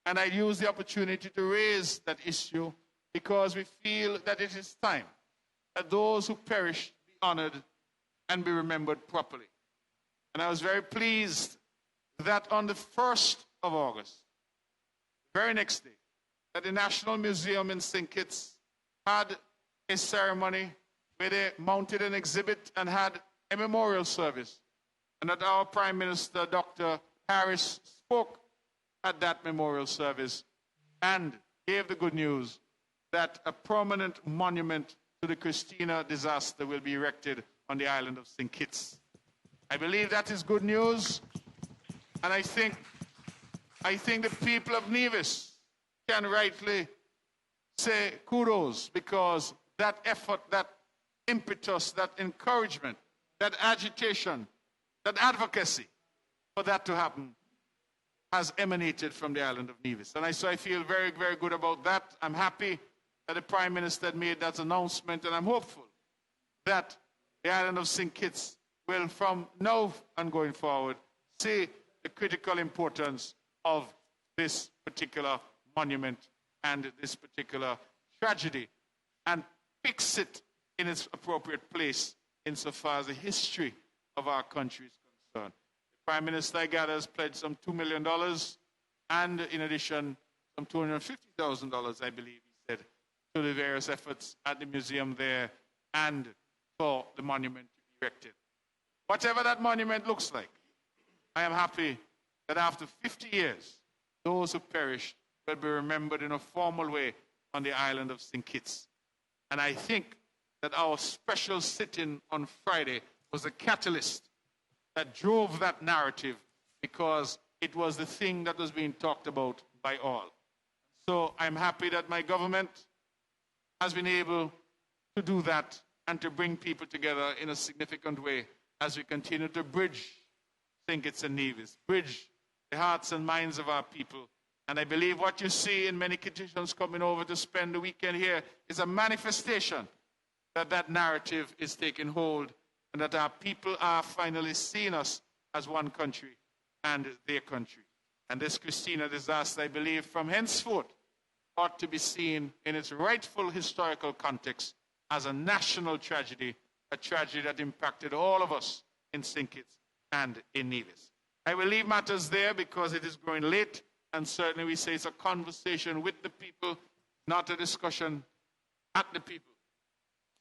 and I use the opportunity to raise that issue because we feel that it is time that those who perished be honored and be remembered properly. And I was very pleased that on the 1st of August, the very next day, that the National Museum in St. Kitts had a ceremony where they mounted an exhibit and had a memorial service. And that our Prime Minister, Dr. Harris, spoke at that memorial service and gave the good news that a permanent monument to the Christina disaster will be erected on the island of St. Kitts. I believe that is good news, and I think the people of Nevis can rightly say kudos, because that effort, that impetus, that encouragement, that agitation, that advocacy for that to happen has emanated from the island of Nevis. And so I feel very, very good about that. I'm happy that the Prime Minister made that announcement, and I'm hopeful that the island of St. Kitts will, from now and going forward, see the critical importance of this particular monument and this particular tragedy and fix it in its appropriate place insofar as the history of our country is concerned. The Prime Minister, I gather, has pledged some $2 million and, in addition, some $250,000, I believe he said, to the various efforts at the museum there and for the monument to be erected. Whatever that monument looks like, I am happy that after 50 years, those who perished will be remembered in a formal way on the island of St. Kitts. And I think that our special sit-in on Friday was a catalyst that drove that narrative, because it was the thing that was being talked about by all. So I'm happy that my government has been able to do that and to bring people together in a significant way as we continue to bridge St. Kitts and Nevis, bridge the hearts and minds of our people. And I believe what you see in many Kittitians coming over to spend the weekend here is a manifestation that that narrative is taking hold and that our people are finally seeing us as one country and their country. And this Christina disaster, I believe, from henceforth ought to be seen in its rightful historical context as a national tragedy, a tragedy that impacted all of us in St. Kitts and in Nevis. I will leave matters there because it is growing late, and certainly we say it's a conversation with the people, not a discussion at the people.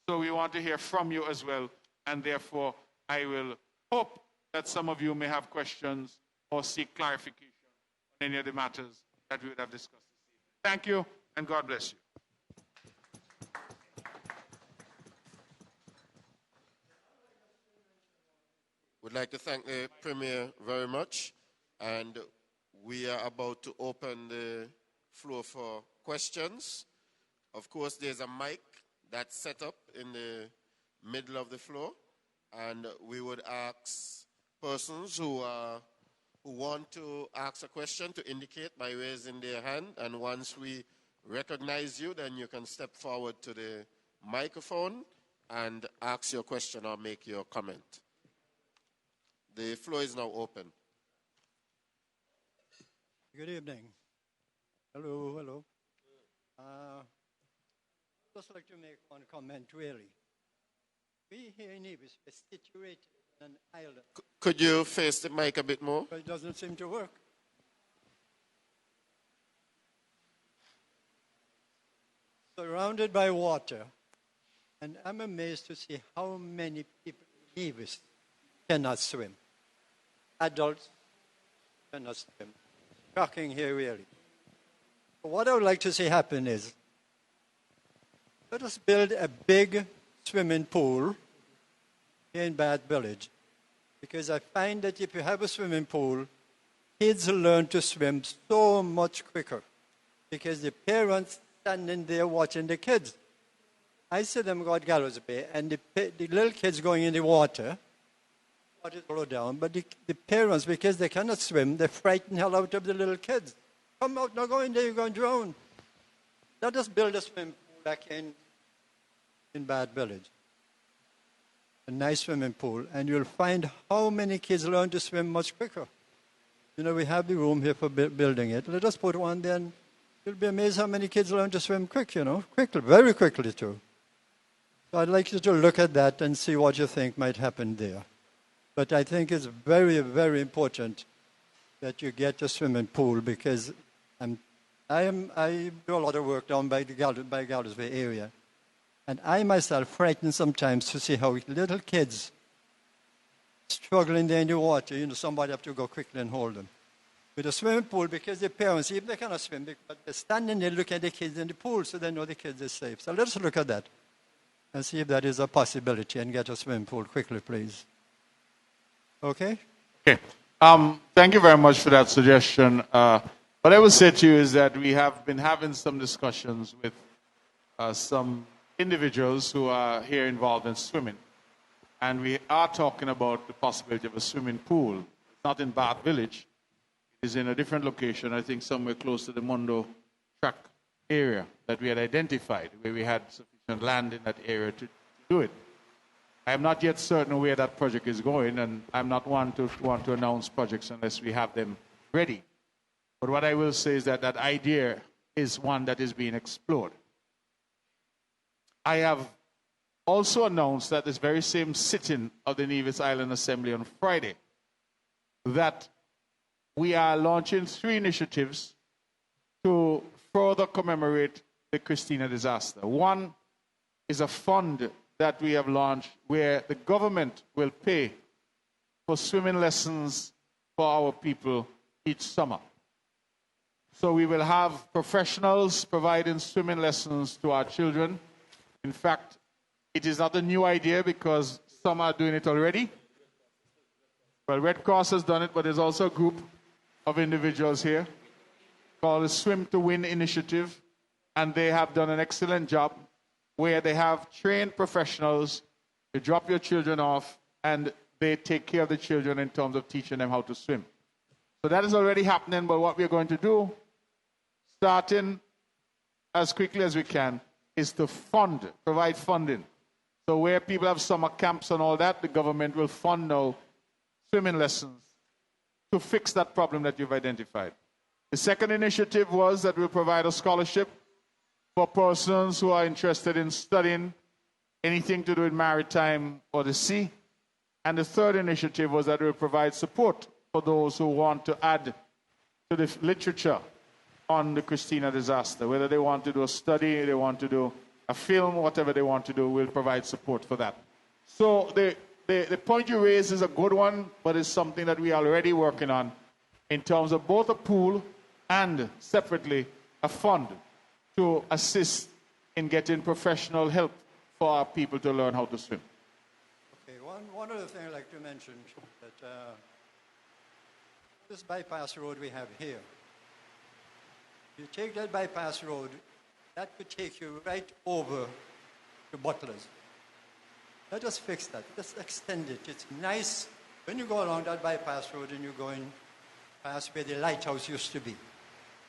So we want to hear from you as well, and therefore I will hope that some of you may have questions or seek clarification on any of the matters that we would have discussed this evening. Thank you, and God bless you. We'd like to thank the Premier very much, and we are about to open the floor for questions. Of course, there's a mic that's set up in the middle of the floor, and we would ask persons who want to ask a question to indicate by raising their hand, and once we recognize you, then you can step forward to the microphone and ask your question or make your comment. The floor is now open. Good evening. Hello, hello. Just like to make one comment, really. We here in Nevis are situated on an island. Could you face the mic a bit more? But it doesn't seem to work. Surrounded by water. And I'm amazed to see how many people in Nevis cannot swim. Adults cannot swim. Shocking here, really. But what I would like to see happen is, let us build a big swimming pool here in Bath Village. Because I find that if you have a swimming pool, kids learn to swim so much quicker. Because the parents standing there watching the kids. I see them go at Gallows Bay, and the little kids going in the water, water flow down, but the parents, because they cannot swim, they frighten hell out of the little kids. Come out, now go in there, you're going to drown. Let us build a swimming pool back in Bath Village. A nice swimming pool, and you'll find how many kids learn to swim much quicker. You know, we have the room here for building it. Let us put one there, and you'll be amazed how many kids learn to swim quickly, very quickly too. So I'd like you to look at that and see what you think might happen there. But I think it's very, very important that you get a swimming pool, because I do a lot of work down by Gallows Bay area. And I myself frightened sometimes to see how little kids struggling there in the water, somebody have to go quickly and hold them. With a swimming pool, because the parents, even they cannot swim, but they're standing there looking at the kids in the pool so they know the kids are safe. So let's look at that and see if that is a possibility and get a swimming pool quickly, please. Okay? Okay. Thank you very much for that suggestion. What I will say to you is that we have been having some discussions with some individuals who are here involved in swimming. And we are talking about the possibility of a swimming pool. It's not in Bath Village. It is in a different location, I think somewhere close to the Mondo track area that we had identified, where we had sufficient land in that area to do it. I am not yet certain where that project is going, and I'm not one to want to announce projects unless we have them ready. But what I will say is that that idea is one that is being explored. I have also announced that this very same sitting of the Nevis Island Assembly on Friday that we are launching 3 initiatives to further commemorate the Christina disaster. One is a fund that we have launched where the government will pay for swimming lessons for our people each summer. So we will have professionals providing swimming lessons to our children. In fact, it is not a new idea because some are doing it already. Well, Red Cross has done it, but there's also a group of individuals here called the Swim to Win Initiative, and they have done an excellent job where they have trained professionals to drop your children off, and they take care of the children in terms of teaching them how to swim. So that is already happening, but what we're going to do, starting as quickly as we can, is to provide funding. So where people have summer camps and all that, the government will fund now swimming lessons to fix that problem that you've identified. The second initiative was that we'll provide a scholarship for persons who are interested in studying anything to do with maritime or the sea. And the third initiative was that we'll provide support for those who want to add to the literature on the Christina disaster. Whether they want to do a study, they want to do a film, whatever they want to do, we'll provide support for that. So the point you raise is a good one, but it's something that we are already working on in terms of both a pool and separately a fund to assist in getting professional help for our people to learn how to swim. Okay, one other thing I'd like to mention, that this bypass road we have here, you take that bypass road, that could take you right over to Butlers. Let us fix that. Let's extend it. It's nice when you go along that bypass road and you're going past where the lighthouse used to be.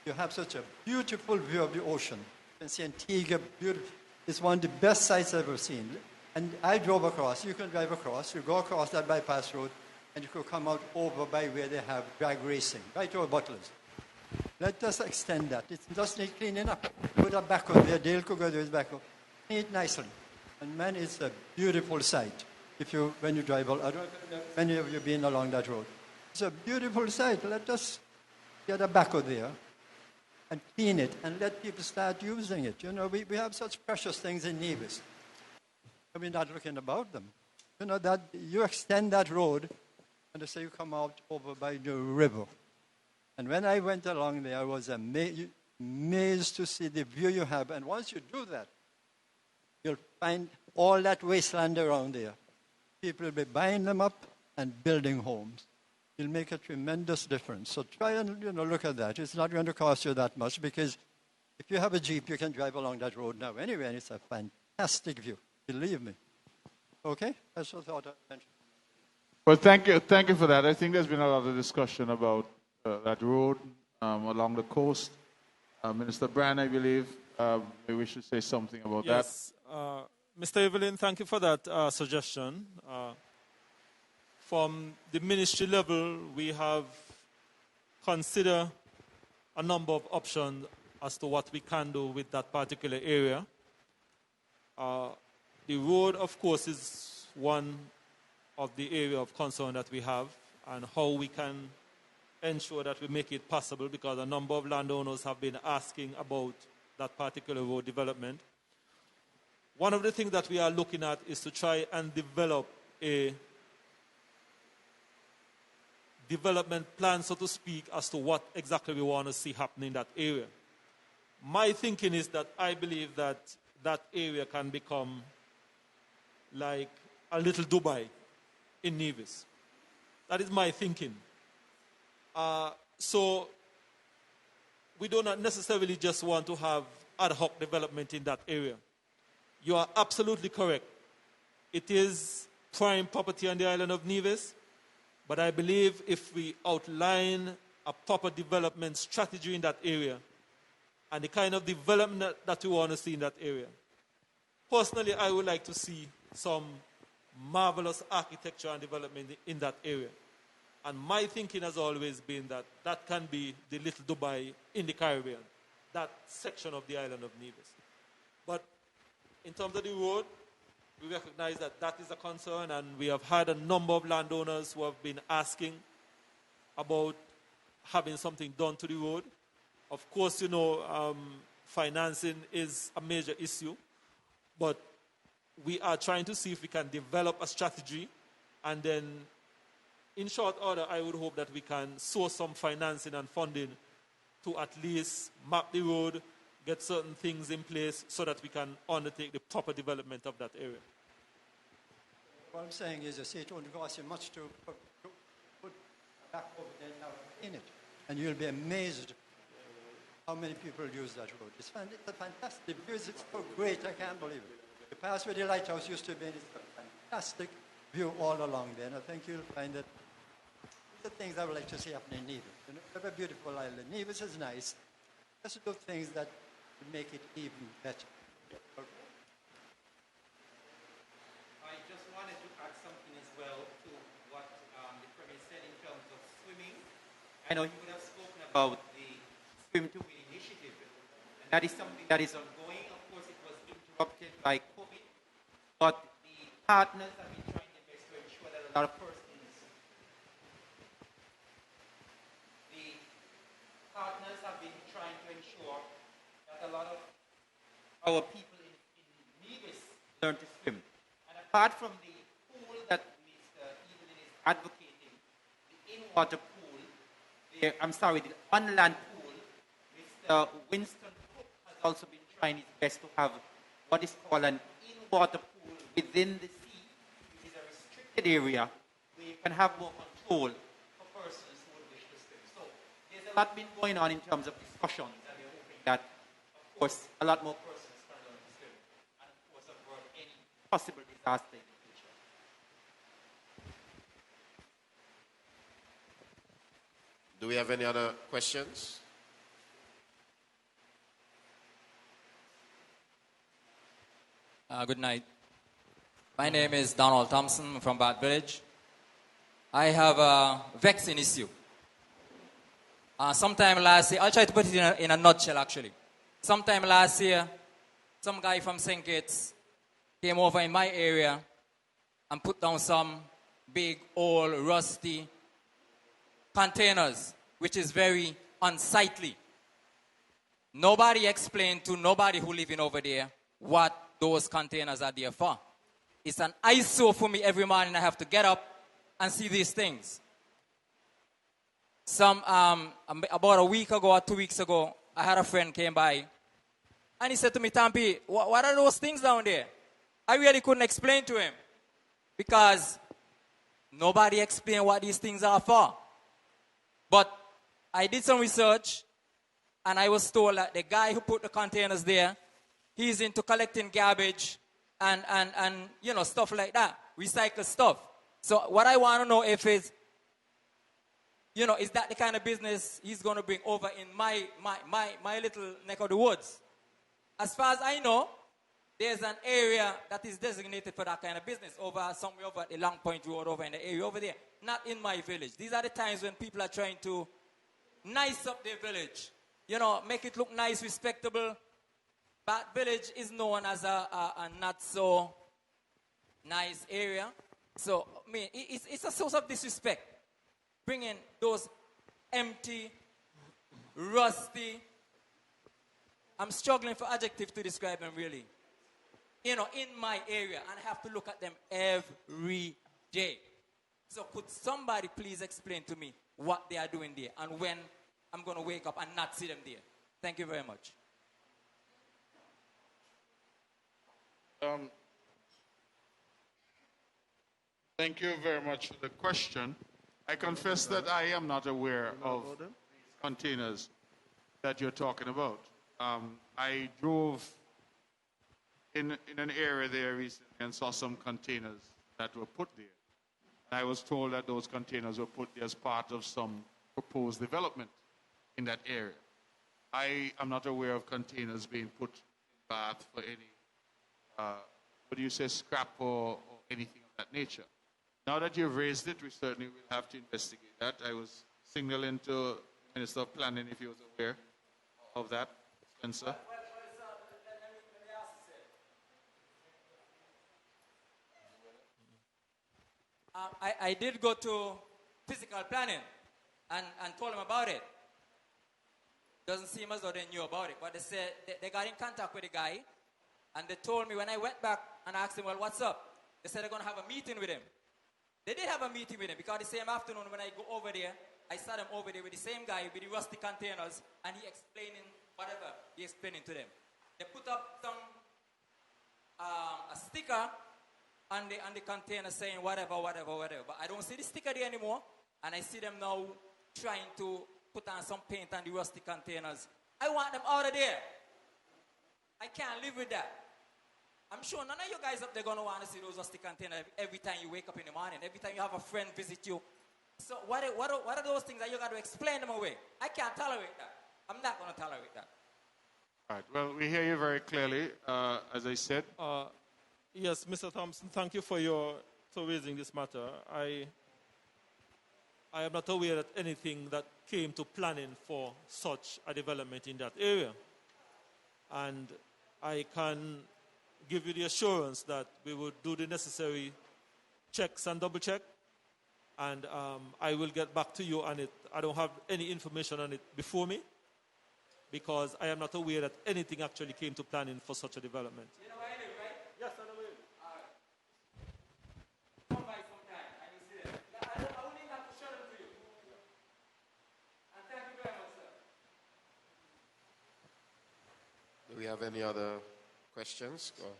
You have such a beautiful view of the ocean. You can see Antigua, beautiful. It's one of the best sights I've ever seen. And I drove across. You can drive across. You go across that bypass road, and you could come out over by where they have drag racing, right over Butlers. Let us extend that. It just needs cleaning up. Put a backhoe there. Dale could go there with backhoe. Clean it nicely. And man, it's a beautiful sight. When you drive, I don't know if many of you have been along that road. It's a beautiful sight. Let us get a backhoe there and clean it and let people start using it. You know, we have such precious things in Nevis. And we're not looking about them. You know, that you extend that road and they say you come out over by the river. And when I went along there, I was amazed to see the view you have. And once you do that, you'll find all that wasteland around there. People will be buying them up and building homes. It'll make a tremendous difference. So try and look at that. It's not going to cost you that much because if you have a Jeep, you can drive along that road now anyway, and it's a fantastic view. Believe me. Okay? That's what I thought I'd mention. Well, thank you for that. I think there's been a lot of discussion about that road along the coast. Minister Brand, I believe, we wish to say something about that. Yes. Mr. Evelyn, thank you for that suggestion. From the ministry level, we have considered a number of options as to what we can do with that particular area. The road, of course, is one of the area of concern that we have, and how we can ensure that we make it possible, because a number of landowners have been asking about that particular road development. one of the things that we are looking at is to try and develop a development plan, so to speak, as to what exactly we want to see happen in that area. My thinking is that I believe that that area can become like a little Dubai in Nevis. That is my thinking. So we do not necessarily just want to have ad hoc development in that area. You are absolutely correct. It is prime property on the island of Nevis, but I believe if we outline a proper development strategy in that area and the kind of development that we want to see in that area, personally, I would like to see some marvelous architecture and development in that area. And my thinking has always been that that can be the little Dubai in the Caribbean, that section of the island of Nevis. But in terms of the road, we recognize that that is a concern, and we have had a number of landowners who have been asking about having something done to the road. Of course, financing is a major issue, but we are trying to see if we can develop a strategy, and then in short order, I would hope that we can source some financing and funding to at least map the road, get certain things in place so that we can undertake the proper development of that area. What I'm saying is, it won't cost you much to put back over there now in it, and you'll be amazed how many people use that road. It's a fantastic view. It's so great, I can't believe it. You pass where the lighthouse used to be, and it's a fantastic view all along there, and I think you'll find that the things I would like to see happen in Nevis. We have a beautiful island. Nevis is nice. Let's do things that would make it even better. Okay. I just wanted to add something as well to what the Premier said in terms of swimming. I know he would have spoken about the Swim to Win initiative, and that is something that is ongoing. Of course, it was interrupted by COVID, but the partners have been trying their best to ensure that a lot of persons our people in Nevis learn to swim. And apart from the pool that Mr. Evelyn is advocating, the in-water pool, the on-land pool, Mr. Winston Cook has also been trying his best to have what is called an in-water pool within the sea, which is a restricted area where you can have more control for persons who would wish to swim. So there's a lot been going on in terms of discussions, and we're hoping that, of course, a lot more persons can learn to swim, and of course avoid any possible disaster in the future. Do we have any other questions? Good night. My name is Donald Thompson from Bath Village. I have a vaccine issue. Sometime last year, I'll try to put it in a nutshell actually. Sometime last year, some guy from St. Kitts came over in my area and put down some big, old, rusty containers, which is very unsightly. Nobody explained to nobody who living over there what those containers are there for. It's an eyesore for me every morning. I have to get up and see these things. About a week ago or 2 weeks ago, I had a friend came by and he said to me, Tampi, what are those things down there? I really couldn't explain to him because nobody explained what these things are for. But I did some research and I was told that the guy who put the containers there, he's into collecting garbage and stuff like that, recycle stuff. So what I want to know if is that the kind of business he's going to bring over in my little neck of the woods? As far as I know, there's an area that is designated for that kind of business somewhere over at the Long Point Road over in the area over there. Not in my village. These are the times when people are trying to nice up their village. Make it look nice, respectable. Bath Village is known as a not so nice area. So, I mean, it's a source of disrespect. Bringing those empty, rusty, I'm struggling for adjective to describe them really. in my area, and I have to look at them every day. So could somebody please explain to me what they are doing there and when I'm going to wake up and not see them there? Thank you very much. Thank you very much for the question. I confess that I am not aware of containers that you're talking about. I drove in an area there recently and saw some containers that were put there. I was told that those containers were put there as part of some proposed development in that area. I am not aware of containers being put in Bath for any, what do you say, scrap or anything of that nature. Now that you've raised it, we certainly will have to investigate that. I was signaling to the Minister of Planning if he was aware of that. Spencer? I did go to physical planning and told them about it. Doesn't seem as though they knew about it, but they said they got in contact with the guy, and they told me when I went back and asked him, well, what's up? They said they're going to have a meeting with him. They did have a meeting with him because the same afternoon when I go over there, I saw them over there with the same guy with the rusty containers, and he explaining whatever he explaining to them. They put up some a sticker on the container saying whatever. But I don't see the sticker there anymore, and I see them now trying to put on some paint on the rusty containers. I want them out of there. I can't live with that. I'm sure none of you guys up there going to want to see those rusty containers every time you wake up in the morning, every time you have a friend visit you. So what are those things that you got to explain them away? I can't tolerate that. I'm not going to tolerate that. All right. Well, we hear you very clearly, as I said. Yes, Mr. Thompson, thank you for raising this matter. I am not aware that anything that came to planning for such a development in that area. And I can give you the assurance that we will do the necessary checks and double check. And I will get back to you on it. I don't have any information on it before me because I am not aware that anything actually came to planning for such a development. You know where I live, right? Yes, I know where. All right. Come by sometime and you see them. I won't even have to show them to you. And thank you very much, sir. Do we have any other questions? Go ahead.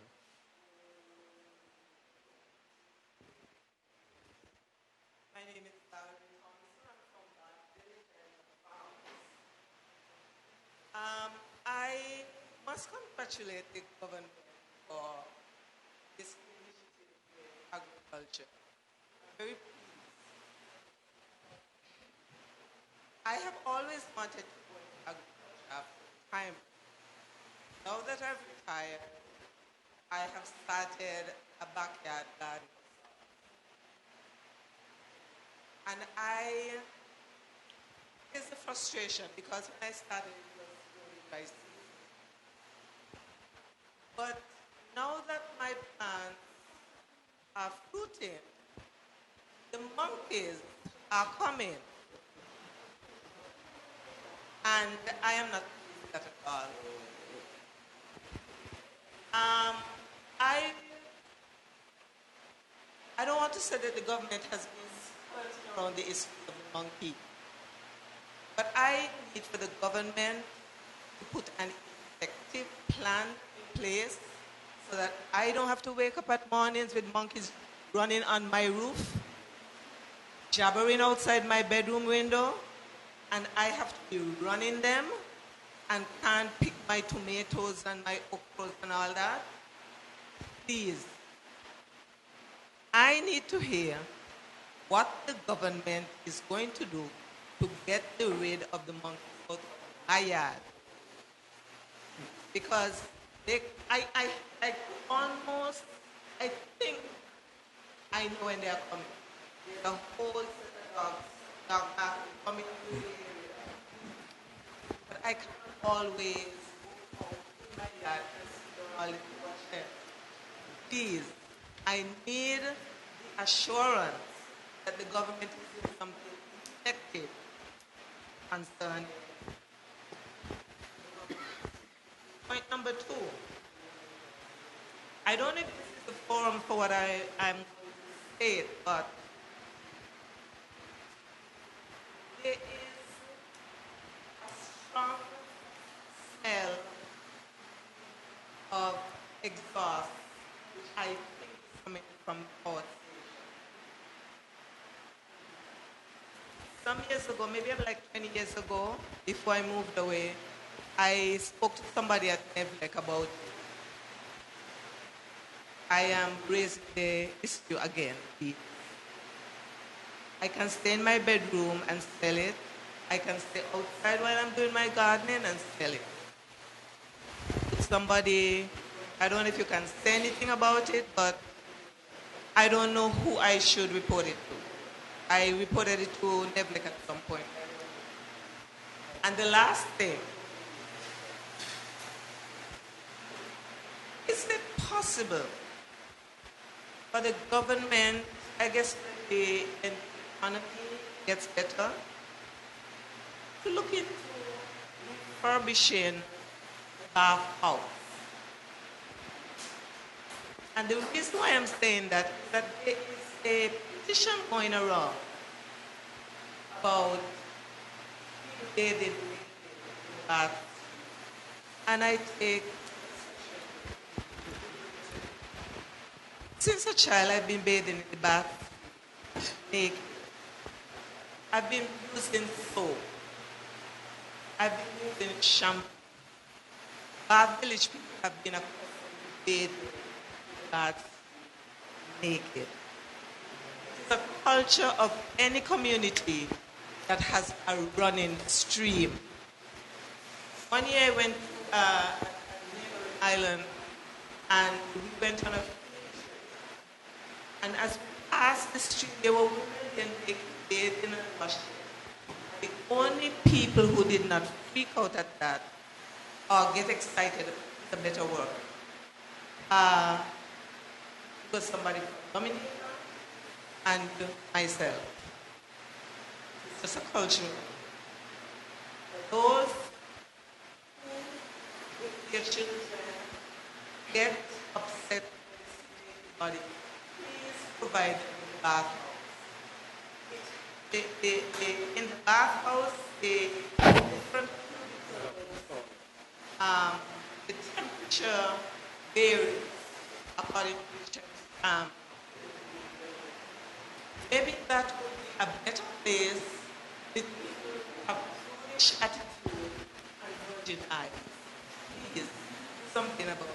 My name is Valerie Thompson. I'm from Bath Village and I must congratulate the government for this initiative in agriculture. I'm very pleased. I have always wanted to go into agriculture after time. Now that I've retired, I have started a backyard garden. And it's a frustration because when I started, it was very dry season. But now that my plants are fruiting, the monkeys are coming. And I am not pleased with that at all. I don't want to say that the government has been skirting around the issue of the monkey, but I need for the government to put an effective plan in place so that I don't have to wake up at mornings with monkeys running on my roof, jabbering outside my bedroom window, and I have to be running them and can't pick my tomatoes and my okras and all that. Please, I need to hear what the government is going to do to get rid of the monkeys out of my yard. Because I think I know when they are coming. There's a whole set of dogs coming through the area. But I can't always go out in my yard and see them all in the water. Please, I need the assurance that the government is doing something effective concerning. Point number 2. I don't know if this is the forum for what I'm going to say, but there is a strong smell of exhaust, which I think is coming from the power station. Some years ago, maybe like 20 years ago, before I moved away, I spoke to somebody at Nevlec about it. I am raising the issue again. I can stay in my bedroom and sell it. I can stay outside while I'm doing my gardening and sell it. Somebody, I don't know if you can say anything about it, but I don't know who I should report it to. I reported it to Nevlec at some point. And the last thing, is it possible for the government, I guess when the economy gets better, to look into refurbishing the bathhouse? And the reason why I'm saying that is that there is a petition going around about bathing in the bath. And I take, since a child, I've been bathing in the bath naked. I've been using soap. I've been using shampoo. Bath Village people have been accustomed to bathing in the bath naked. It's a culture of any community that has a running stream. One year I went to a neighboring island and we went on a and as we passed the street, there were women then bathing and washing. The only people who did not freak out at that or get excited is a better word. Was somebody from Dominica and myself. It's just a culture. Those who, with their children, get upset with the body, please provide them with bathhouse. In the bathhouse, the different the temperature varies according to the maybe that would be a better place with people who have foolish attitude and virgin eyes. Please, do something about that.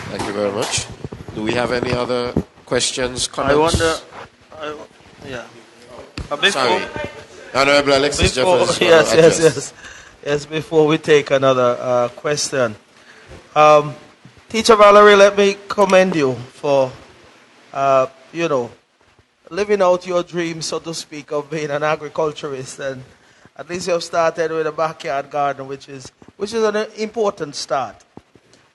Thank you very much. Do we have any other questions, comments? Yeah. Sorry. Honorable Alexis Jeffers. Yes, before we take another question. Teacher Valerie, let me commend you for, living out your dream, so to speak, of being an agriculturist. And at least you have started with a backyard garden, which is an important start.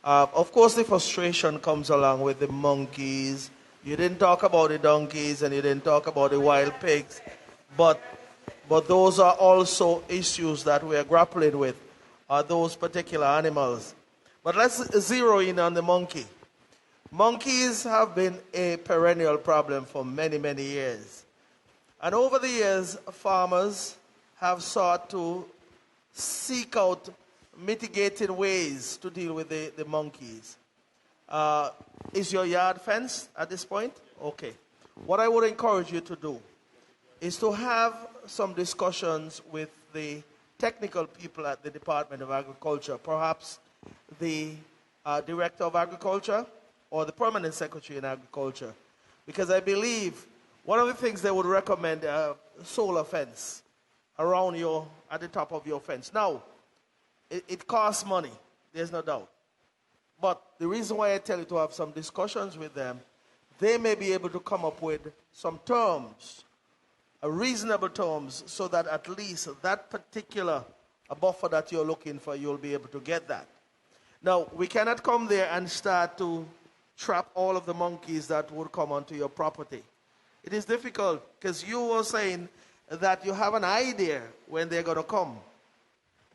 Of course, the frustration comes along with the monkeys. You didn't talk about the donkeys and you didn't talk about the wild pigs. But those are also issues that we are grappling with, are those particular animals. But let's zero in on the monkey. Monkeys have been a perennial problem for many, many years. And over the years, farmers have sought to seek out mitigating ways to deal with the monkeys. Is your yard fenced at this point? Okay. What I would encourage you to do is to have some discussions with the technical people at the Department of Agriculture, perhaps the Director of Agriculture or the Permanent Secretary in Agriculture. Because I believe one of the things they would recommend a solar fence around at the top of your fence. Now, it costs money, there's no doubt. But the reason why I tell you to have some discussions with them, they may be able to come up with some terms, reasonable terms, so that at least that particular buffer that you're looking for, you'll be able to get that. Now, we cannot come there and start to trap all of the monkeys that would come onto your property. It is difficult because you were saying that you have an idea when they're going to come.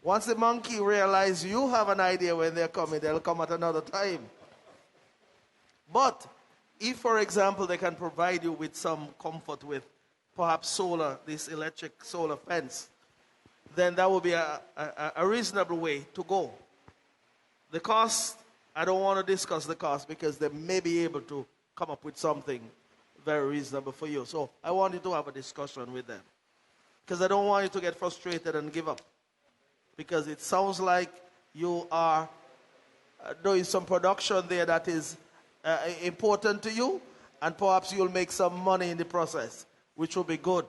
Once the monkey realizes you have an idea when they're coming, they'll come at another time. But if, for example, they can provide you with some comfort with perhaps solar, this electric solar fence, then that would be a reasonable way to go. The cost, I don't want to discuss the cost because they may be able to come up with something very reasonable for you. So I want you to have a discussion with them because I don't want you to get frustrated and give up, because it sounds like you are doing some production there that is important to you, and perhaps you'll make some money in the process, which will be good.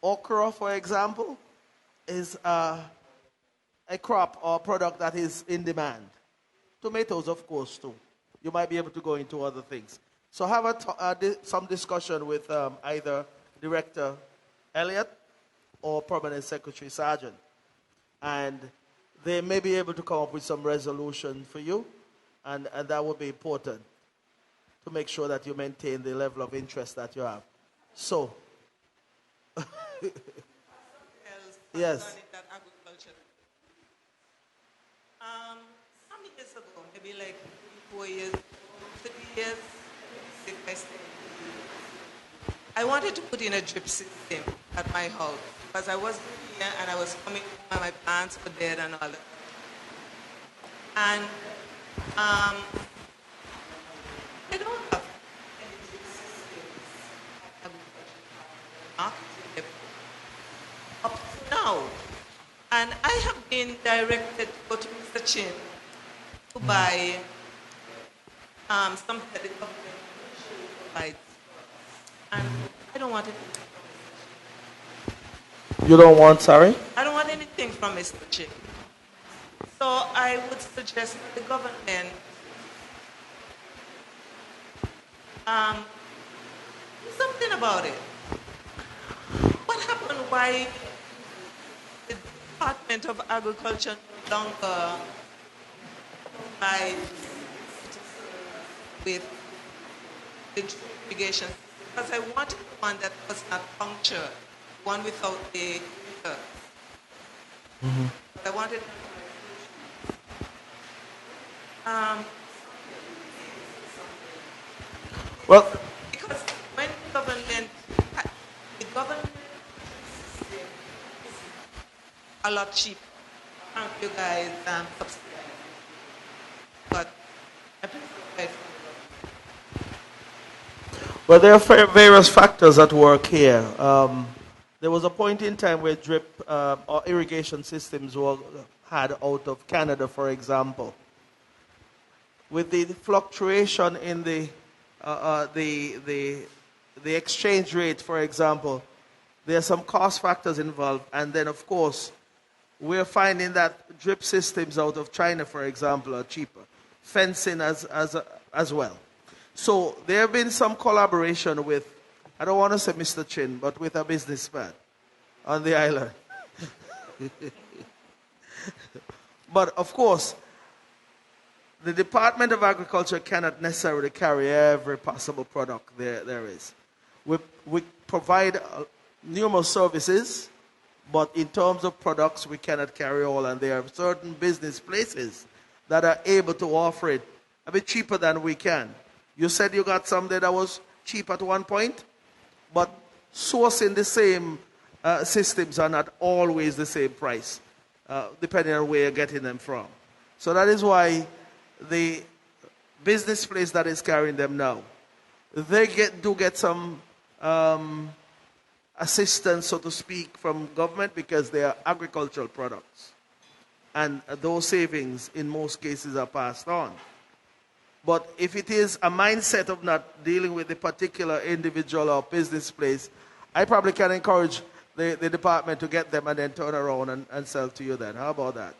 Okra, for example, is a crop or product that is in demand. Tomatoes, of course, too. You might be able to go into other things. So have some discussion with either Director Elliott or Permanent Secretary Sargent. And they may be able to come up with some resolution for you, and that would be important to make sure that you maintain the level of interest that you have. So, yes. Some years ago, maybe like 4 years, 3 years, I wanted to put in a drip system at my house because I was here and I was coming home and my plants were dead and all that. And I don't have any drip systems up to now. And I have been directed to go to Mr. Chin to buy something that the government provides. And I don't want it. You don't want, sorry? I don't want anything from Mr. Chin. So I would suggest that the government do something about it. What happened? Why the Department of Agriculture no longer provides with the irrigation? Because I wanted one that was not punctured, one without the filter. I wanted. Well, because when the government system is a lot cheaper, you guys subsidize. But I prefer. well, there are various factors at work here. There was a point in time where drip or irrigation systems were had out of Canada, for example. With the fluctuation in the exchange rate, for example, there are some cost factors involved. And then, of course, we're finding that drip systems out of China, for example, are cheaper. Fencing as well. So there have been some collaboration with, I don't want to say Mr. Chin, but with a businessman on the island. But, of course, the Department of Agriculture cannot necessarily carry every possible product there is. We provide numerous services, but in terms of products, we cannot carry all. And there are certain business places that are able to offer it a bit cheaper than we can. You said you got something that was cheap at one point, but sourcing the same systems are not always the same price, depending on where you're getting them from. So that is why the business place that is carrying them now, they do get some assistance, so to speak, from government because they are agricultural products. And those savings, in most cases, are passed on. But if it is a mindset of not dealing with the particular individual or business place, I probably can encourage the department to get them and then turn around and sell to you then. How about that?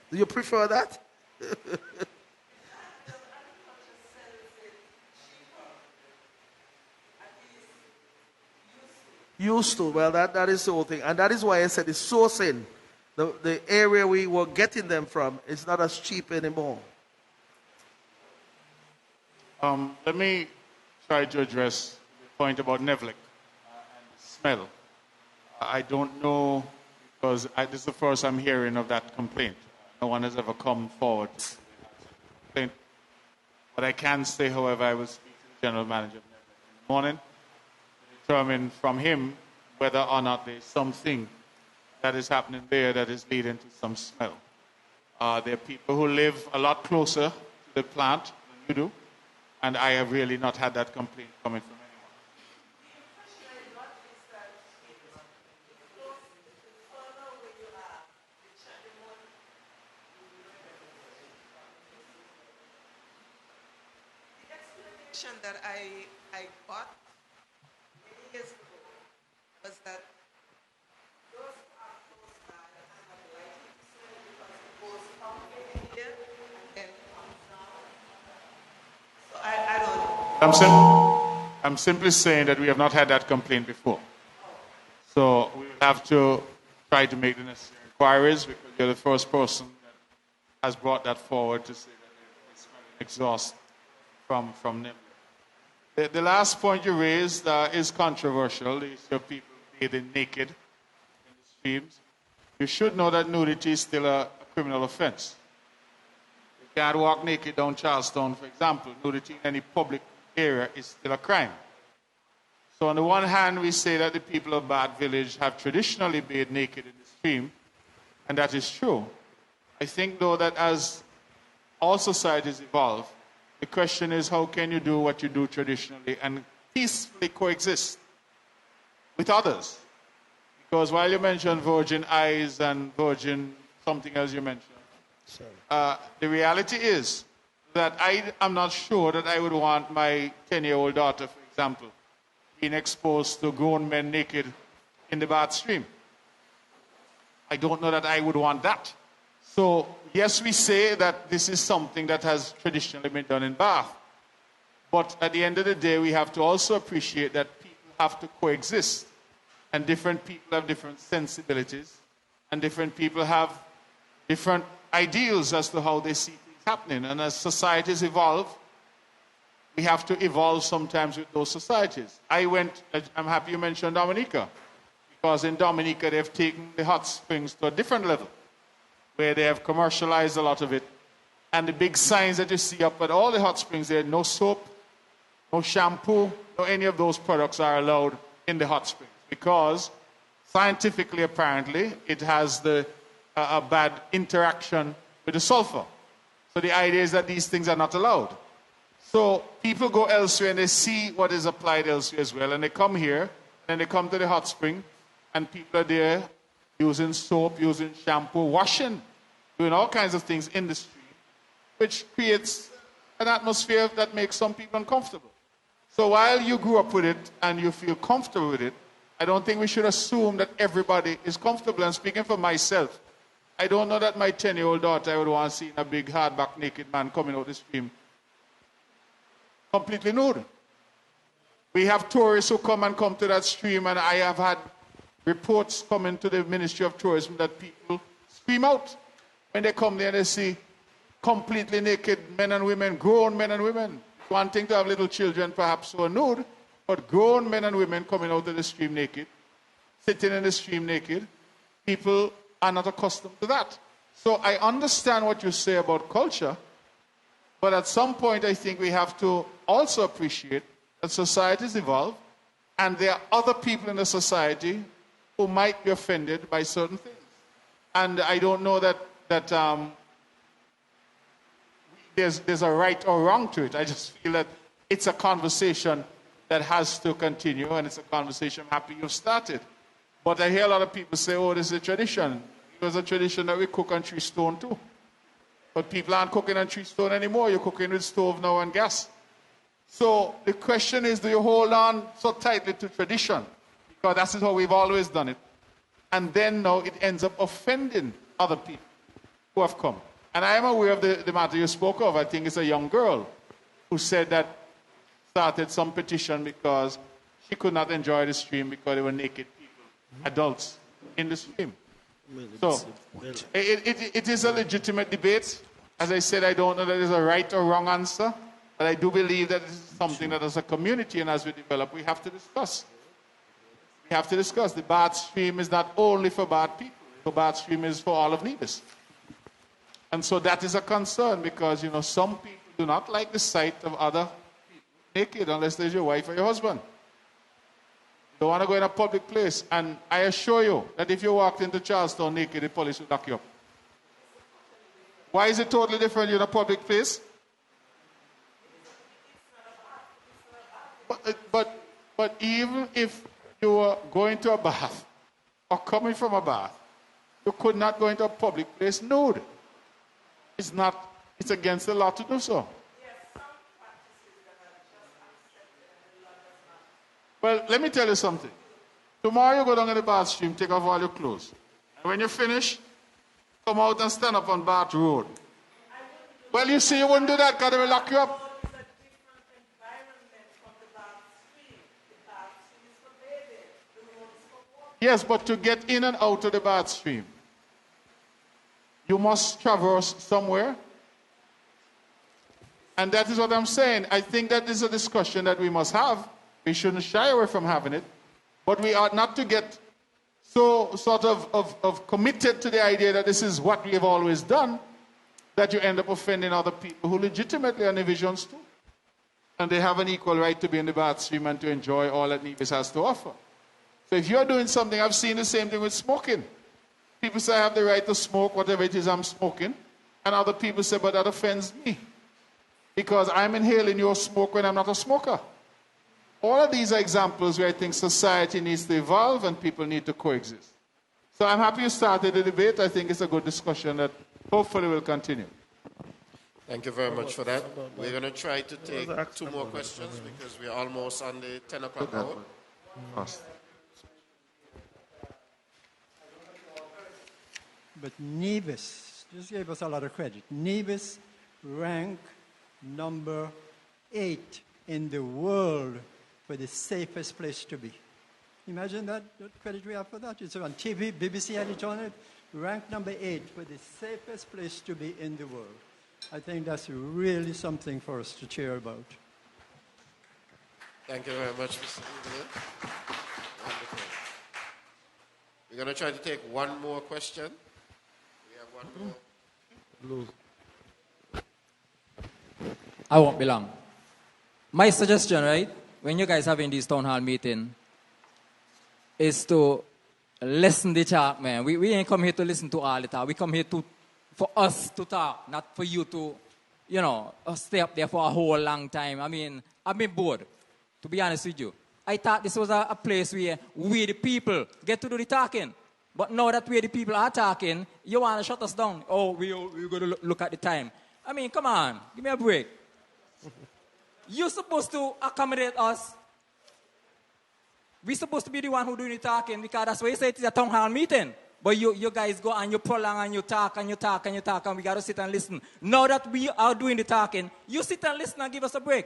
Do you prefer that? Used to. Well, that is the whole thing. And that is why I said the sourcing, the area we were getting them from, is not as cheap anymore. Let me try to address the point about Nevlik and the smell. I don't know because this is the first I'm hearing of that complaint. No one has ever come forward to complaint. What I can say, however, I will speak to the general manager in the morning to determine from him whether or not there's something that is happening there that is leading to some smell. There are people who live a lot closer to the plant than you do, and I have really not had that complaint coming from anyone. That I got many years ago was that those are close by and are likely to smell because it goes from here and then comes down. So I don't know. I'm simply saying that we have not had that complaint before. So we will have to try to make the necessary inquiries because you're the first person that has brought that forward to say that they're smelling exhaust from them. The last point you raised is controversial. The issue of people bathing naked in the streams. You should know that nudity is still a criminal offense. You can't walk naked down Charlestown, for example. Nudity in any public area is still a crime. So on the one hand, we say that the people of Bath Village have traditionally bathed naked in the stream, and that is true. I think, though, that as all societies evolve, the question is, how can you do what you do traditionally and peacefully coexist with others? Because while you mentioned virgin eyes and virgin something else you mentioned, the reality is that I am not sure that I would want my 10-year-old daughter, for example, being exposed to grown men naked in the Bath stream. I don't know that I would want that. So, yes, we say that this is something that has traditionally been done in Bath. But at the end of the day, we have to also appreciate that people have to coexist. And different people have different sensibilities. And different people have different ideals as to how they see things happening. And as societies evolve, we have to evolve sometimes with those societies. I'm happy you mentioned Dominica. Because in Dominica, they've taken the hot springs to a different level, where they have commercialized a lot of it. And the big signs that you see up at all the hot springs there, no soap, no shampoo, no any of those products are allowed in the hot springs. Because scientifically, apparently, it has a bad interaction with the sulfur. So the idea is that these things are not allowed. So people go elsewhere and they see what is applied elsewhere as well. And they come here, and they come to the hot spring, and people are there using soap, using shampoo, washing, doing all kinds of things in the stream, which creates an atmosphere that makes some people uncomfortable. So while you grew up with it and you feel comfortable with it, I don't think we should assume that everybody is comfortable. And speaking for myself, I don't know that my 10-year-old daughter I would want to see a big hardback naked man coming out the stream completely nude. We have tourists who come to that stream, and I have had reports coming to the Ministry of Tourism that people scream out when they come there and they see completely naked men and women, grown men and women. It's one thing to have little children perhaps who are nude, but grown men and women coming out of the stream naked, sitting in the stream naked, people are not accustomed to that. So I understand what you say about culture, but at some point I think we have to also appreciate that societies evolve, and there are other people in the society who might be offended by certain things. And I don't know that there's a right or wrong to it. I just feel that it's a conversation that has to continue, and it's a conversation I'm happy you've started. But I hear a lot of people say, oh, this is a tradition. It was a tradition that we cook on tree stone too. But people aren't cooking on tree stone anymore. You're cooking with stove now and gas. So the question is, do you hold on so tightly to tradition? Because that's how we've always done it. And then now it ends up offending other people who have come. And I am aware of the matter you spoke of. I think it's a young girl who said that started some petition because she could not enjoy the stream because there were naked people, adults, in the stream. So it is a legitimate debate. As I said, I don't know that there's a right or wrong answer, but I do believe that this is something that as a community and as we develop, we have to discuss. We have to discuss. The Bath stream is not only for Bath people. So bathroom is for all of Nevis. And so that is a concern because, some people do not like the sight of other people naked unless there's your wife or your husband. You don't want to go in a public place. And I assure you that if you walked into Charlestown naked, the police would lock you up. Why is it totally different in a public place? But even if you were going to a bath or coming from a bath, you could not go into a public place nude. It's against the law to do so. Well, let me tell you something. Tomorrow you go down in the bathroom, take off all your clothes. And when you finish, come out and stand up on Bath Road. Well, you see, you wouldn't do that because they will lock you up. Yes, but to get in and out of the bathroom, you must traverse somewhere. And that is what I'm saying. I think that is a discussion that we must have. We shouldn't shy away from having it. But we ought not to get so sort of committed to the idea that this is what we have always done, that you end up offending other people who legitimately are Nevisians too. And they have an equal right to be in the bathroom and to enjoy all that Nevis has to offer. So if you're doing something, I've seen the same thing with smoking. People say I have the right to smoke whatever it is I'm smoking. And other people say, but that offends me. Because I'm inhaling your smoke when I'm not a smoker. All of these are examples where I think society needs to evolve and people need to coexist. So I'm happy you started the debate. I think it's a good discussion that hopefully will continue. Thank you very much for that. We're going to try to take 2 more questions because we're almost on the 10 o'clock hour. But Nevis just gave us a lot of credit. Nevis ranked number 8 in the world for the safest place to be. Imagine that credit we have for that. It's on TV, BBC had it on it. Ranked number 8 for the safest place to be in the world. I think that's really something for us to cheer about. Thank you very much, Mr. Evelyn. Wonderful. We're going to try to take 1 more question. We have 1 more. I won't be long. My suggestion, right, when you guys having this town hall meeting, is to listen to the talk, man. We ain't come here to listen to all the talk. We come here for us to talk, not for you to, stay up there for a whole long time. I mean, I've been bored, to be honest with you. I thought this was a place where we, the people, get to do the talking. But now that we, the people, are talking, you want to shut us down. Oh, we're going to look at the time. I mean, come on, give me a break. You're supposed to accommodate us. We're supposed to be the one who doing the talking because that's why you say it is a town hall meeting. But you guys go and you prolong and you talk and you talk and you talk and we got to sit and listen. Now that we are doing the talking, you sit and listen and give us a break.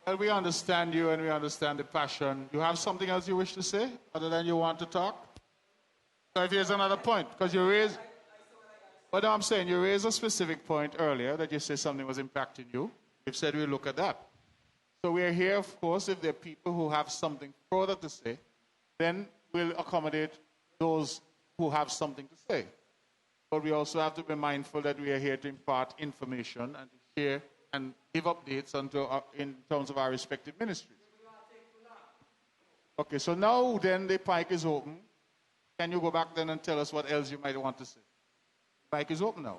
Well, we understand you and we understand the passion. You have something else you wish to say other than you want to talk? So if here's another point, because you raised... But I'm saying you raised a specific point earlier that you said something was impacting you. You've said we'll look at that. So we're here, of course, if there are people who have something further to say, then we'll accommodate those who have something to say. But we also have to be mindful that we are here to impart information and to share and give updates in terms of our respective ministries. Okay, so now then the mic is open. Can you go back then and tell us what else you might want to say? Mic is open now.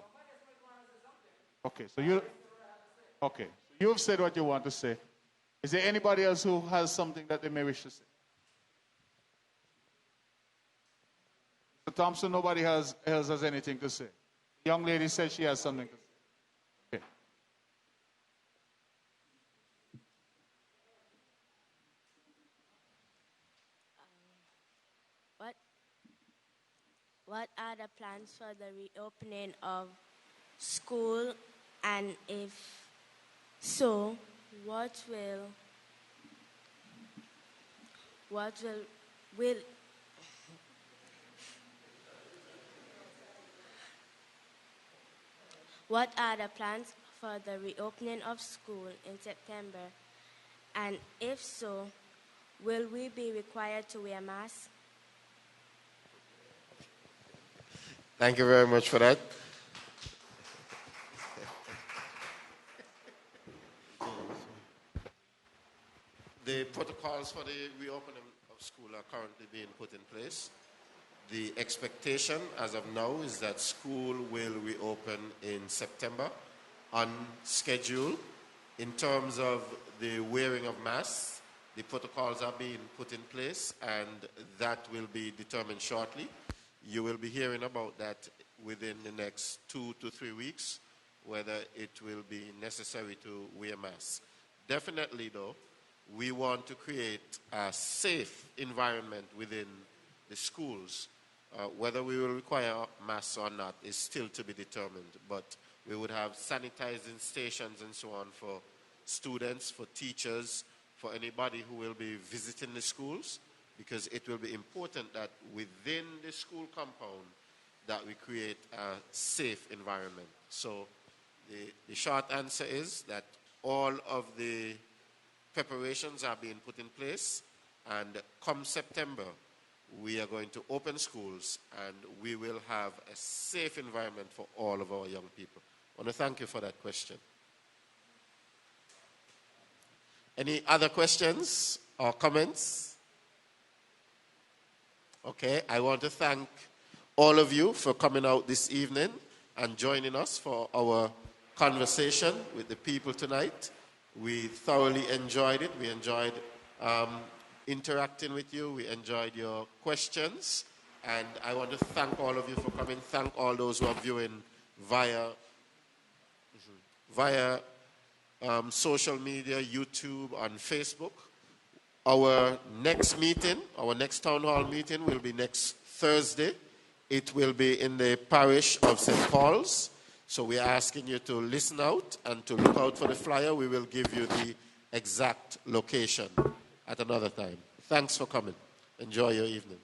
Okay, so you've said what you want to say. Is there anybody else who has something that they may wish to say? Mr. Thompson, nobody else has anything to say. The young lady said she has something to say. Okay. What are the plans for the reopening of school, and if so, what are the plans for the reopening of school in September, and if so, will we be required to wear masks? Thank you very much for that. The protocols for the reopening of school are currently being put in place. The expectation as of now is that school will reopen in September on schedule. In terms of the wearing of masks, the protocols are being put in place, and that will be determined shortly. You will be hearing about that within the next 2 to 3 weeks, whether it will be necessary to wear masks. Definitely, though, we want to create a safe environment within the schools. Whether we will require masks or not is still to be determined, but we would have sanitizing stations and so on for students, for teachers, for anybody who will be visiting the schools, because it will be important that within the school compound that we create a safe environment. So the short answer is that all of the preparations are being put in place, and come September, we are going to open schools and we will have a safe environment for all of our young people. I want to thank you for that question. Any other questions or comments? Okay, I want to thank all of you for coming out this evening and joining us for our conversation with the people tonight. We thoroughly enjoyed it. We enjoyed interacting with you. We enjoyed your questions. And I want to thank all of you for coming. Thank all those who are viewing via social media, YouTube, and Facebook. Our next meeting, our next town hall meeting will be next Thursday. It will be in the parish of St. Paul's. So we are asking you to listen out and to look out for the flyer. We will give you the exact location at another time. Thanks for coming. Enjoy your evening.